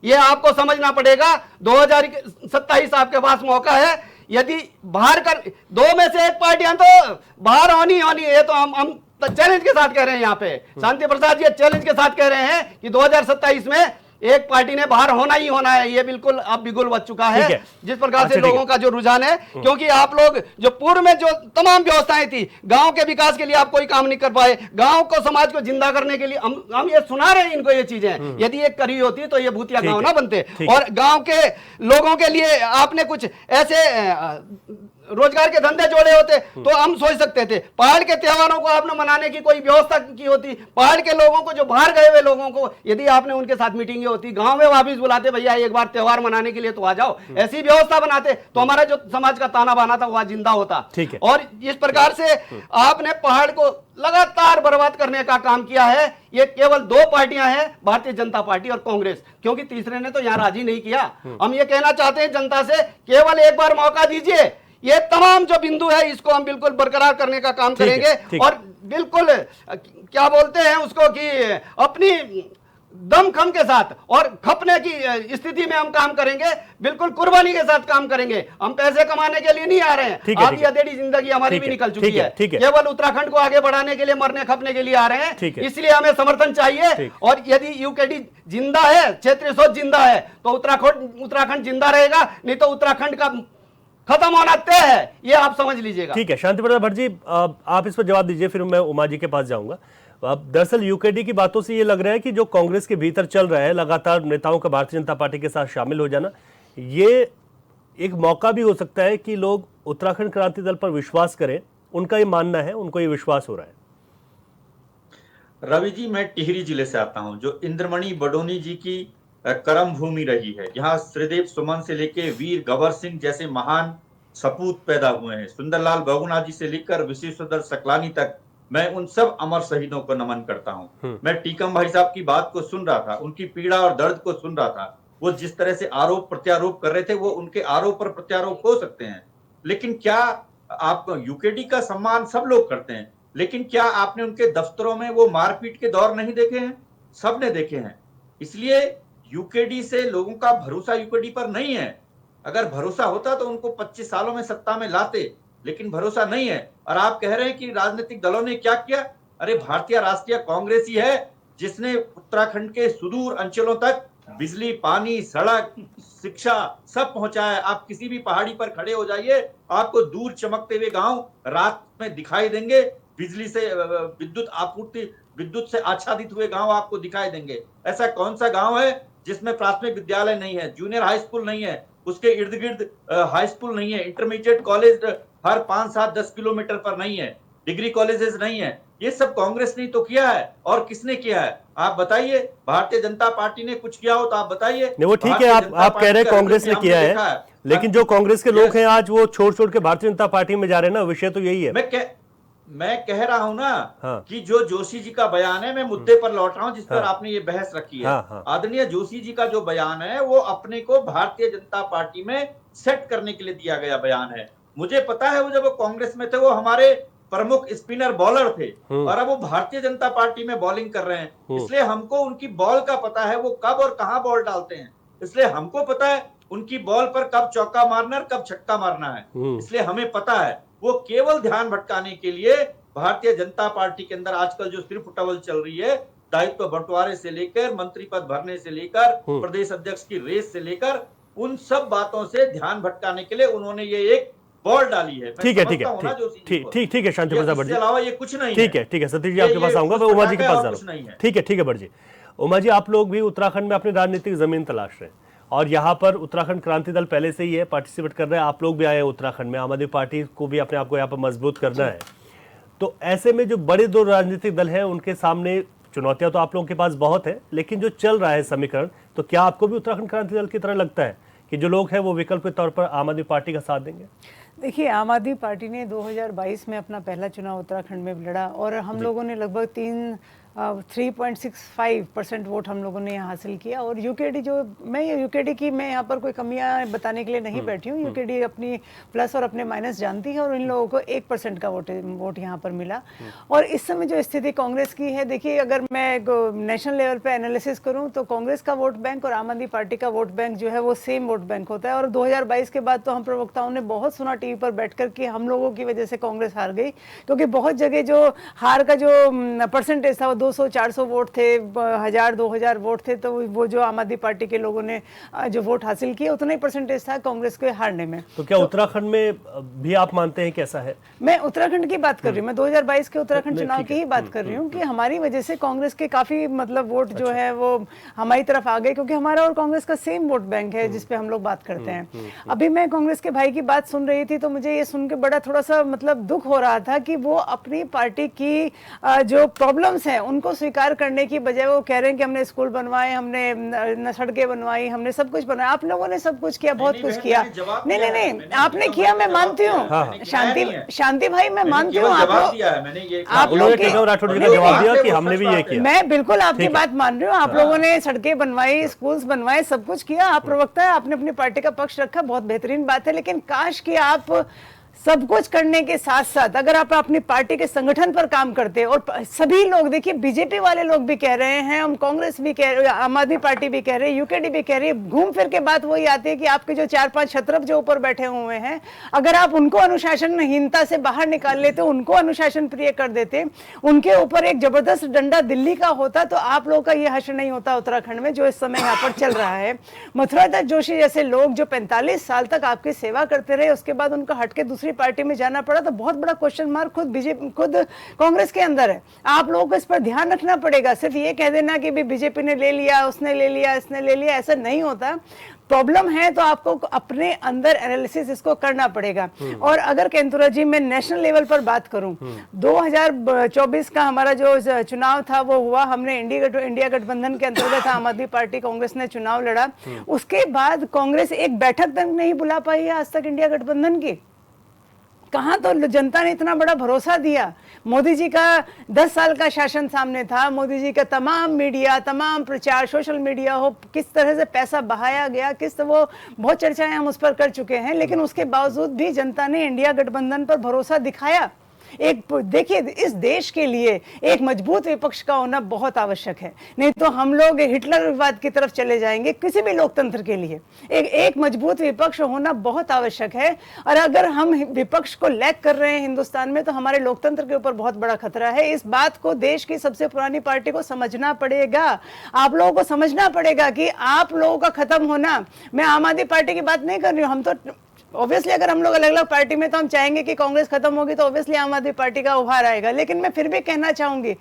ये आपको समझना पड़ेगा। 2027 आपके पास मौका है। यदि बाहर कर 2 में से 1 पार्टियां तो बाहर होनी है, तो हम चैलेंज के साथ कह रहे हैं। यहाँ पे शांति प्रसाद जी चैलेंज के साथ कह रहे हैं कि 2027 में एक पार्टी ने बाहर होना ही होना है। ये बिल्कुल अब बिगुल बच चुका है जिस प्रकार से लोगों का जो रुझान है। क्योंकि आप लोग जो पूर्व में जो तमाम व्यवस्थाएं थी, गांव के विकास के लिए आप कोई काम नहीं कर पाए, गांव को समाज को जिंदा करने के लिए हम ये सुना रहे हैं इनको ये चीजें। यदि ये करी होती तो ये भूतिया गांव ना बनते। और गांव के लोगों के लिए आपने कुछ ऐसे रोजगार के धंधे जोड़े होते तो हम सोच सकते थे। पहाड़ के त्योहारों को आपने मनाने की कोई व्यवस्था की होती। पहाड़ के लोगों को, जो बाहर गए हुए लोगों को, यदि आपने उनके साथ मीटिंगें होती, गांव में वापिस बुलाते, भैया एक बार त्योहार मनाने के लिए तो आ जाओ, ऐसी व्यवस्था बनाते तो हमारा जो समाज का ताना बाना था वह जिंदा होता। और इस प्रकार से आपने पहाड़ को लगातार बर्बाद करने का काम किया है। ये केवल 2 पार्टियां हैं, भारतीय जनता पार्टी और कांग्रेस, क्योंकि तीसरे ने तो यहां राजी नहीं किया। हम ये कहना चाहते हैं जनता से, केवल एक बार मौका दीजिए। ये तमाम जो बिंदु है इसको हम बिल्कुल बरकरार करने का काम करेंगे। और बिल्कुल क्या बोलते हैं उसको कि अपनी दमखम के साथ और खपने की स्थिति में हम काम करेंगे, बिल्कुल कुर्बानी के साथ काम करेंगे। हम पैसे कमाने के लिए नहीं आ रहे हैं। आधी अधेड़ी जिंदगी हमारी भी निकल चुकी है। केवल उत्तराखंड को आगे बढ़ाने के लिए, मरने खपने के लिए आ रहे हैं। इसलिए हमें समर्थन चाहिए। और यदि यूकेडी जिंदा है, क्षेत्रीय सोच जिंदा है, तो उत्तराखंड जिंदा रहेगा, नहीं तो उत्तराखंड का खत्म होना तय है। ये आप समझ लीजिएगा। ठीक है शांति प्रसाद भट्ट जी, आप इस पर जवाब दीजिए, फिर मैं उमा जी के पास जाऊंगा। अब दरअसल यूकेडी की बातों से ये लग रहा है कि जो कांग्रेस के भीतर चल रहा है, लगातार नेताओं का भारतीय जनता पार्टी के साथ शामिल हो जाना, ये एक मौका भी हो सकता है कि लोग उत्तराखंड क्रांति दल पर विश्वास करें। उनका ये मानना है, उनको ये विश्वास हो रहा है। रवि जी, मैं टिहरी जिले से आता हूं, जो इंद्रमणि बडोनी जी की कर्म भूमि रही है। यहाँ श्रीदेव सुमन से लेकर वीर गबर सिंह जैसे महान सपूत पैदा हुए हैं। सुंदरलाल बहुगुणा जी से लेकर विश्वेश्वर सकलानी तक मैं उन सब अमर शहीदों को नमन करता हूँ। मैं टीकम भाई साहब की बात को सुन रहा था, उनकी पीड़ा और दर्द को सुन रहा था। वो जिस तरह से आरोप प्रत्यारोप कर रहे थे, वो उनके आरोप पर प्रत्यारोप हो सकते हैं, लेकिन क्या आप यूकेडी का सम्मान सब लोग करते हैं, लेकिन क्या आपने उनके दफ्तरों में वो मारपीट के दौर नहीं देखे हैं? सबने देखे हैं। इसलिए यूकेडी से लोगों का भरोसा यूकेडी पर नहीं है। अगर भरोसा होता तो उनको 25 सालों में सत्ता में लाते, लेकिन भरोसा नहीं है। और आप कह रहे हैं कि राजनीतिक दलों ने क्या किया? अरे भारतीय राष्ट्रीय कांग्रेस ही है जिसने उत्तराखंड के सुदूर अंचलों तक बिजली, पानी, सड़क, शिक्षा सब पहुंचाया। आप किसी भी पहाड़ी पर खड़े हो जाइए, आपको दूर चमकते हुए गांव रात में दिखाई देंगे। बिजली से विद्युत आपूर्ति, विद्युत से आच्छादित हुए गांव आपको दिखाई देंगे। ऐसा कौन सा गांव है जिसमें प्राथमिक विद्यालय नहीं है, जूनियर हाई स्कूल नहीं है, उसके इर्द गिर्द हाई स्कूल नहीं है, इंटरमीडिएट कॉलेज हर 5, 7, 10 किलोमीटर पर नहीं है, डिग्री कॉलेजेस नहीं है? ये सब कांग्रेस ने तो किया है। और किसने किया है? आप बताइए। भारतीय जनता पार्टी ने कुछ किया हो तो आप बताइए। नहीं, वो ठीक है, आप कह रहे हैं कांग्रेस ने किया है, लेकिन जो कांग्रेस के लोग हैं आज वो छोड़ के भारतीय जनता पार्टी में जा रहे हैं ना। विषय तो यही है। मैं कह रहा हूं ना कि जो जोशी जी का बयान है, मैं मुद्दे पर लौट रहा हूं जिस पर आपने ये बहस रखी है। आदरणीय जोशी जी का जो बयान है वो अपने को भारतीय जनता पार्टी में सेट करने के लिए दिया गया बयान है। मुझे पता है, वो जब वो कांग्रेस में थे वो हमारे प्रमुख स्पिनर बॉलर थे, और अब वो भारतीय जनता पार्टी में बॉलिंग कर रहे हैं। इसलिए हमको उनकी बॉल का पता है, वो कब और कहां बॉल डालते हैं। इसलिए हमको पता है उनकी बॉल पर कब चौका मारना है और कब छक्का मारना है, इसलिए हमें पता है। वो केवल ध्यान भटकाने के लिए भारतीय जनता पार्टी के अंदर आजकल जो सिर्फ टवल चल रही है, दायित्व बंटवारे से लेकर मंत्री पद भरने से लेकर प्रदेश अध्यक्ष की रेस से लेकर, उन सब बातों से ध्यान भटकाने के लिए उन्होंने ये एक बॉल डाली है। ठीक है शांति प्रसाद भट्ट जी, अलावा ये कुछ नहीं। ठीक है सतीश जी, आपके पास आऊंगा, मैं उमा जी के पास जा रहा हूँ। ठीक है भट्ट जी। उमा जी, आप लोग भी उत्तराखंड में अपनी राजनीतिक जमीन तलाश रहे हैं और यहाँ पर उत्तराखंड क्रांति दल पहले से ही है, पार्टिसिपेट कर रहे हैं, आप लोग भी आए हैं उत्तराखंड में, आम आदमी पार्टी को भी अपने आप को यहाँ पर मजबूत करना है। तो ऐसे में जो बड़े दो राजनीतिक दल हैं उनके सामने चुनौतियां तो आप लोगों के पास बहुत है, लेकिन जो चल रहा है समीकरण, तो क्या आपको भी उत्तराखंड क्रांति दल की तरह लगता है कि जो लोग हैं वो विकल्प के तौर पर आम आदमी पार्टी का साथ देंगे? देखिए, आम आदमी पार्टी ने 2022 में अपना पहला चुनाव उत्तराखंड में लड़ा और हम लोगों ने लगभग 3.65% वोट हम लोगों ने यहाँ हासिल किया। और यूकेडी मैं यहाँ पर कोई कमियां बताने के लिए नहीं बैठी हूँ। यूकेडी अपनी प्लस और अपने माइनस जानती है और इन लोगों को 1% का वोट यहाँ पर मिला। और इस समय जो स्थिति कांग्रेस की है, देखिए, अगर मैं नेशनल लेवल पे एनालिसिस करूँ तो कांग्रेस का वोट बैंक और आम आदमी पार्टी का वोट बैंक जो है वो सेम वोट बैंक होता है। और 2022 के बाद तो हम प्रवक्ताओं ने बहुत सुना टीवी पर बैठकर कि हम लोगों की वजह से कांग्रेस हार गई, क्योंकि बहुत जगह जो हार का जो परसेंटेज था वो 200-400 वोट थे, 1000-2000 वोट थे, तो वो जो आम आदमी पार्टी के लोगों ने जो वोट हासिल किए उतना ही परसेंटेज था कांग्रेस के हारने में। तो क्या उत्तराखंड में भी आप मानते हैं कैसा है? मैं उत्तराखंड की बात कर रही हूँ, मैं 2022 के उत्तराखंड चुनाव की ही बात कर रही हूँ कि हमारी वजह से कांग्रेस के काफी मतलब वोट जो है वो हमारी तरफ आ गए, क्योंकि हमारा और कांग्रेस का सेम वोट बैंक है जिसपे हम लोग बात करते हैं। अभी मैं कांग्रेस के भाई की बात सुन रही थी तो मुझे ये सुन के बड़ा थोड़ा सा मतलब दुख हो रहा था कि वो अपनी पार्टी की जो प्रॉब्लम्स हैं उनको स्वीकार करने की बजाय वो कह रहे हैं कि हमने स्कूल बनवाए, हमने सड़कें बनवाई, हमने सब कुछ बनाया। आप लोगों ने सब कुछ किया, बहुत कुछ किया। नहीं, आपने किया, मैं मानती हूँ। शांति भाई, मैं मानती हूँ आप लोगों ने जवाब दिया कि हमने भी ये किया। मैं बिल्कुल आपकी बात मान रही हूँ। आप लोगों ने सड़कें बनवाई, स्कूल्स बनवाए, सब कुछ किया। आप प्रवक्ता है, आपने अपनी पार्टी का पक्ष रखा, बहुत बेहतरीन बात है। लेकिन काश कि आप सब कुछ करने के साथ साथ अगर आप अपनी पार्टी के संगठन पर काम करते, और सभी लोग, देखिए, बीजेपी वाले लोग भी कह रहे हैं, हम कांग्रेस भी कह रहे हैं, आम आदमी पार्टी भी कह रहे हैं, यूकेडी भी कह रही है, घूम फिर के बात वही आती है कि आपके जो 4-5 छत्रप जो ऊपर बैठे हुए हैं, अगर आप उनको अनुशासनहीनता से बाहर निकाल लेते, उनको अनुशासन प्रिय कर देते, उनके ऊपर एक जबरदस्त डंडा दिल्ली का होता, तो आप लोगों का ये हश्र नहीं होता उत्तराखंड में जो इस समय यहाँ पर चल रहा है। मथुरा दत्त जोशी जैसे लोग जो 45 साल तक आपकी सेवा करते रहे, उसके बाद उनका हटके दूसरी पार्टी में जाना पड़ा, तो बहुत बड़ा क्वेश्चन मार्क खुद कांग्रेस के अंदर है। आप लोगों को इस पर ध्यान रखना पड़ेगा। सिर्फ ये कह देना कि बीजेपी ने ले लिया, उसने ले लिया, इसने ले लिया, ऐसा नहीं होता। प्रॉब्लम है तो आपको अपने अंदर एनालिसिस इसको करना पड़ेगा। और अगर केंतुरा जी, मैं नेशनल लेवल पर बात करूं, 2024 का हमारा जो चुनाव था वो हुआ, हमने इंडिया गठबंधन के अंतर्गत आम आदमी पार्टी कांग्रेस ने चुनाव लड़ा। उसके बाद कांग्रेस एक बैठक तक नहीं बुला पाई है आज तक इंडिया गठबंधन की। कहाँ तो जनता ने इतना बड़ा भरोसा दिया। मोदी जी का 10 साल का शासन सामने था, मोदी जी का तमाम मीडिया, तमाम प्रचार, सोशल मीडिया हो, किस तरह से पैसा बहाया गया, वो बहुत चर्चाएं हम उस पर कर चुके हैं। लेकिन उसके बावजूद भी जनता ने इंडिया गठबंधन पर भरोसा दिखाया। देखिए, इस देश के लिए एक मजबूत विपक्ष का होना बहुत आवश्यक है, नहीं तो हम लोग हिटलरवाद की तरफ चले जाएंगे। किसी भी लोकतंत्र के लिए एक मजबूत विपक्ष होना बहुत आवश्यक है। और अगर हम विपक्ष को लैग कर रहे हैं हिंदुस्तान में, तो हमारे लोकतंत्र के ऊपर बहुत बड़ा खतरा है। इस बात को देश की सबसे पुरानी पार्टी को समझना पड़ेगा। आप लोगों को समझना पड़ेगा कि आप लोगों का खत्म होना, मैं आम आदमी पार्टी की बात नहीं कर रही हूँ, हम तो ऑब्वियसली अगर हम लोग अलग अलग पार्टी में, तो हम चाहेंगे कि कांग्रेस खत्म होगी तो ऑब्वियसली आम आदमी पार्टी का उभार आएगा। लेकिन मैं फिर भी कहना चाहूंगी,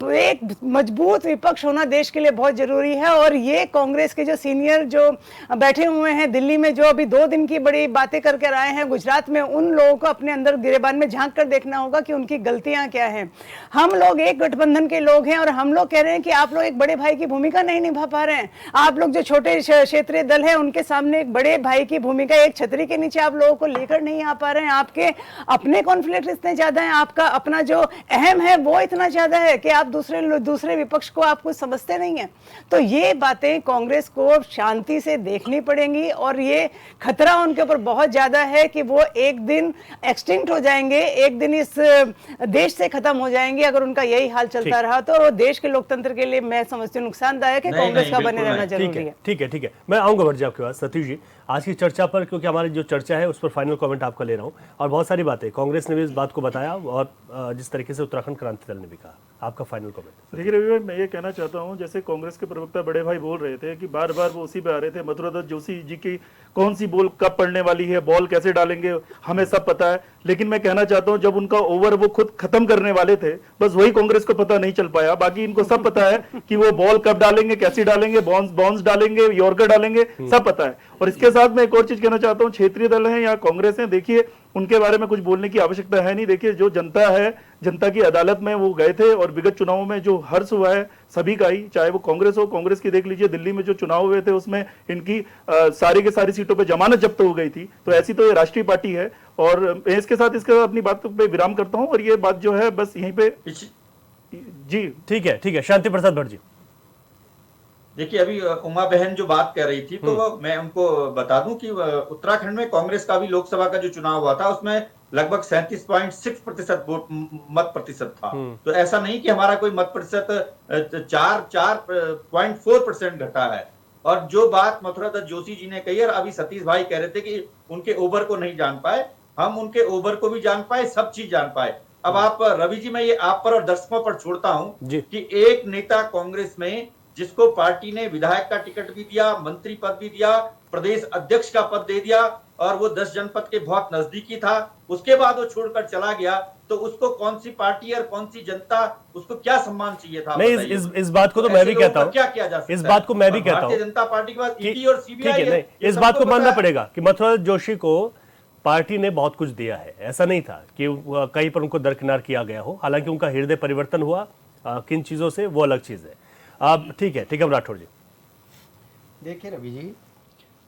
तो एक मजबूत विपक्ष होना देश के लिए बहुत जरूरी है। और ये कांग्रेस के जो सीनियर जो बैठे हुए हैं दिल्ली में, जो अभी 2 दिन की बड़ी बातें करके आए हैं गुजरात में, उन लोगों को अपने अंदर गिरेबान में झांक कर देखना होगा कि उनकी गलतियां क्या हैं। हम लोग एक गठबंधन के लोग हैं और हम लोग कह रहे हैं कि आप लोग एक बड़े भाई की भूमिका नहीं निभा पा रहे हैं। आप लोग जो छोटे क्षेत्रीय दल है उनके सामने एक बड़े भाई की भूमिका, एक छतरी के नीचे आप लोगों को लेकर नहीं आ पा रहे हैं। आपके अपने कॉन्फ्लिक्ट इतने ज्यादा हैं, आपका अपना जो अहम है वो इतना ज्यादा है कि आप दूसरे विपक्ष को आप कुछ समझते नहीं है। तो ये बातें कांग्रेस को शांति से देखनी पड़ेंगी और ये खतरा उनके ऊपर बहुत ज्यादा है कि वो एक दिन एक्सटिंक्ट हो जाएंगे, एक दिन इस देश से खत्म हो जाएंगे। अगर उनका यही हाल चलता रहा तो वो देश के लोकतंत्र के लिए मैं समझती हूँ नुकसानदायक है। कांग्रेस का बने रहना जरूरी है। ठीक है, मैं आऊंगा भट्ट जी आपके पास। सतीश जी, आज की चर्चा पर, क्योंकि हमारी जो चर्चा है उस पर फाइनल कमेंट आपका ले रहा हूं, और बहुत सारी बातें कांग्रेस ने भी इस बात को बताया और जिस तरीके से उत्तराखंड क्रांति दल ने भी कहा, आपका फाइनल कमेंट। देखिए रवि भाई, मैं ये कहना चाहता हूँ, जैसे कांग्रेस के प्रवक्ता बड़े भाई बोल रहे थे कि बार बार वो उसी पे आ रहे थे, मथुरा दत्त जोशी जी की कौन सी बॉल कब पड़ने वाली है, बॉल कैसे डालेंगे, हमें सब पता है। लेकिन मैं कहना चाहता हूं, जब उनका ओवर वो खुद खत्म करने वाले थे, बस वही कांग्रेस को पता नहीं चल पाया। बाकी इनको सब पता है कि वो बॉल कब डालेंगे, कैसे डालेंगे, बाउंस डालेंगे, यॉर्कर डालेंगे, सब पता है। और इसके साथ मैं एक और चीज कहना चाहता हूं, क्षेत्रीय दल है या कांग्रेस है, देखिए उनके बारे में कुछ बोलने की आवश्यकता है नहीं। देखिए जो जनता है, जनता की अदालत में वो गए थे और विगत चुनावों में जो हर्ष हुआ है सभी का ही, चाहे वो कांग्रेस हो, कांग्रेस की देख लीजिए दिल्ली में जो चुनाव हुए थे उसमें इनकी सारी के सारी सीटों पे जमानत जब्त हो गई थी। तो ऐसी तो ये राष्ट्रीय पार्टी है। और मैं इसके साथ अपनी बात पे विराम करता हूं और ये बात जो है बस यहीं पे जी। ठीक है, शांति प्रसाद भट्ट जी। देखिए अभी उमा बहन जो बात कह रही थी, तो वो मैं उनको बता दूं कि उत्तराखंड में कांग्रेस का भी लोकसभा का जो चुनाव हुआ था उसमें लगभग 37.6% वोट मत प्रतिशत था। तो ऐसा नहीं कि हमारा कोई मत प्रतिशत 4.4% घटा है। और जो बात मथुरा दत्त जोशी जी ने कही, और अभी सतीश भाई कह रहे थे कि उनके ओवर को नहीं जान पाए, हम उनके ओवर को भी जान पाए, सब चीज जान पाए। अब आप रवि जी, मैं ये आप पर और दर्शकों पर छोड़ता हूं कि एक नेता कांग्रेस में जिसको पार्टी ने विधायक का टिकट भी दिया, मंत्री पद भी दिया, प्रदेश अध्यक्ष का पद दे दिया, और वो 10 जनपद के बहुत नजदीकी था, उसके बाद वो छोड़कर चला गया, तो उसको कौन सी पार्टी और कौन सी जनता, उसको क्या सम्मान चाहिए था? नहीं, इस बात को तो मैं भी कहता हूं, क्या किया जा सकता है? इस बात को मैं भी कहता हूं, भारतीय जनता पार्टी के बाद ईडी और सीबीआई ठीक है, नहीं, इस बात को मानना पड़ेगा कि मथुरा दत्त जोशी को पार्टी ने बहुत कुछ दिया है। ऐसा नहीं था कि कहीं पर उनको दरकिनार किया गया हो, हालांकि उनका हृदय परिवर्तन हुआ किन चीजों से, वो अलग चीज है। अब ठीक है राठौर जी। देखिए रवि जी,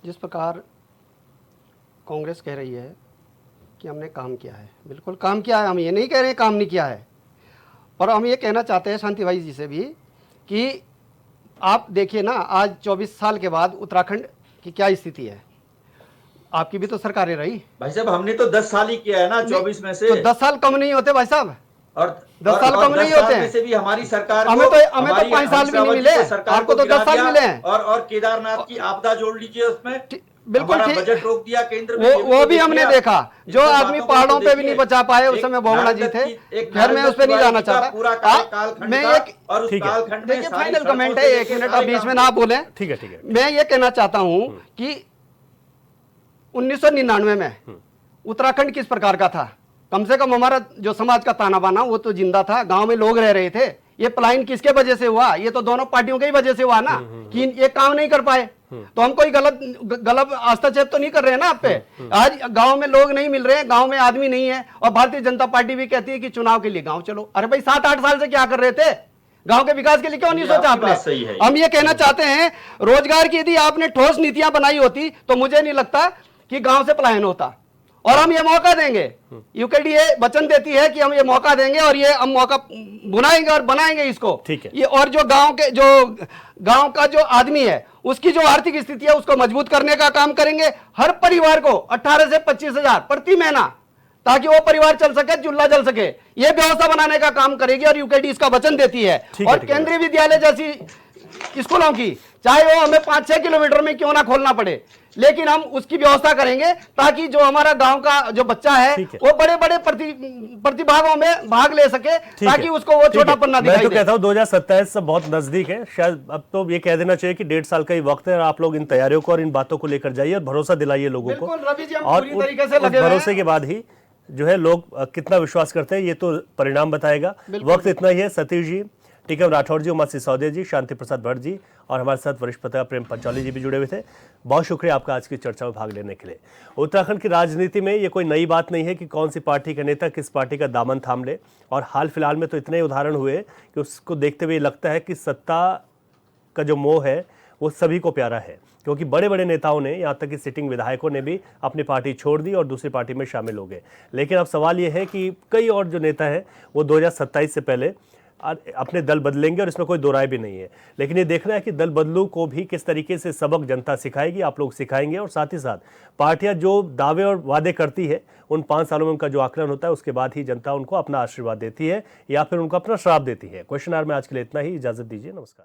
जिस प्रकार कांग्रेस कह रही है कि हमने काम किया है, बिल्कुल काम किया है, हम ये नहीं कह रहे हैं काम नहीं किया है। पर हम ये कहना चाहते हैं शांति भाई जी से भी कि आप देखिए ना, आज 24 साल के बाद उत्तराखंड की क्या स्थिति है। आपकी भी तो सरकारें रही भाई साहब, हमने तो 10 साल ही किया है ना 24 में से। तो 10 साल कम नहीं होते भाई साहब, और 10 साल कम नहीं होते हैं। से भी हमारी सरकार, हमें तो 5 साल भी नहीं मिले, आपको तो 10 साल मिले हैं। और केदारनाथ की आपदा जोड़ लीजिए उसमें, बिल्कुल ठीक, बजट रोक दिया केंद्र में, वो भी हमने देखा। जो आदमी पहाड़ों पे भी नहीं बचा पाए, उस समय बोगना जी थे, खैर मैं उस पर नहीं जाना चाहता। मैं एक देखिए फाइनल कमेंट है, 1 मिनट आप बीच में ना बोले। ठीक है, मैं ये कहना चाहता हूं कि 1999 में उत्तराखंड किस प्रकार का था। कम से कम हमारा जो समाज का ताना बाना वो तो जिंदा था, गांव में लोग रह रहे थे। ये पलायन किसके वजह से हुआ? ये तो दोनों पार्टियों की वजह से हुआ ना, कि ये काम नहीं कर पाए। तो हम कोई गलत हस्तक्षेप तो नहीं कर रहे हैं ना आप पे। आज गांव में लोग नहीं मिल रहे हैं, गांव में आदमी नहीं है, और भारतीय जनता पार्टी भी कहती है कि चुनाव के लिए गांव चलो। अरे भाई 7-8 साल से क्या कर रहे थे? गांव के विकास के लिए क्यों नहीं सोचा आपने? हम ये कहना चाहते हैं, रोजगार की यदि आपने ठोस नीतियां बनाई होती तो मुझे नहीं लगता कि गांव से पलायन होता। और हम ये मौका देंगे, यूकेडीए वचन देती है कि हम ये मौका देंगे, और ये हम मौका बुनाएंगे और बनाएंगे इसको। ठीक है। ये और जो गांव का जो आदमी है उसकी जो आर्थिक स्थिति है उसको मजबूत करने का काम करेंगे। हर परिवार को 18 से 25 हजार प्रति महीना, ताकि वो परिवार चल सके, चूल्हा जल सके, ये व्यवस्था बनाने का काम करेगी, और यूकेडी इसका वचन देती है। और केंद्रीय विद्यालय जैसी स्कूलों की, चाहे वो हमें 5-6 किलोमीटर में क्यों ना खोलना पड़े, लेकिन हम उसकी व्यवस्था करेंगे, ताकि जो हमारा गांव का जो बच्चा है वो बड़े बड़े प्रतिभागों में भाग ले सके, ताकि उसको वो छोटा पन्ना दिखाई दे। मैं तो कहता हूं 2027 सब बहुत नजदीक है, शायद अब तो ये कह देना चाहिए कि 1.5 साल का ही वक्त है, और आप लोग इन तैयारियों को और इन बातों को लेकर जाइए और भरोसा दिलाइए लोगों को। और उस भरोसे के बाद ही जो है लोग कितना विश्वास करते हैं ये तो परिणाम बताएगा। वक्त इतना ही है। सतीश जी, टीकम राठौर जी, उमा सिसोदिया जी, शांति प्रसाद भट्ट जी, और हमारे साथ वरिष्ठ पत्रकार प्रेम पंचौली जी भी जुड़े हुए थे। बहुत शुक्रिया आपका आज की चर्चा में भाग लेने के लिए। उत्तराखंड की राजनीति में ये कोई नई बात नहीं है कि कौन सी पार्टी का नेता किस पार्टी का दामन थाम ले, और हाल फिलहाल में तो इतने उदाहरण हुए कि उसको देखते हुए लगता है कि सत्ता का जो मोह है वो सभी को प्यारा है, क्योंकि बड़े बड़े नेताओं ने, यहाँ तक कि सिटिंग विधायकों ने भी अपनी पार्टी छोड़ दी और दूसरी पार्टी में शामिल हो गए। लेकिन अब सवाल ये है कि कई और जो नेता हैं वो 2027 से पहले अपने दल बदलेंगे, और इसमें कोई दो राय भी नहीं है। लेकिन ये देखना है कि दल बदलू को भी किस तरीके से सबक जनता सिखाएगी, आप लोग सिखाएंगे, और साथ ही साथ पार्टियां जो दावे और वादे करती है उन 5 सालों में उनका जो आकलन होता है उसके बाद ही जनता उनको अपना आशीर्वाद देती है या फिर उनको अपना श्राप देती है। क्वेश्चन आवर में आज के लिए इतना ही। इजाजत दीजिए, नमस्कार।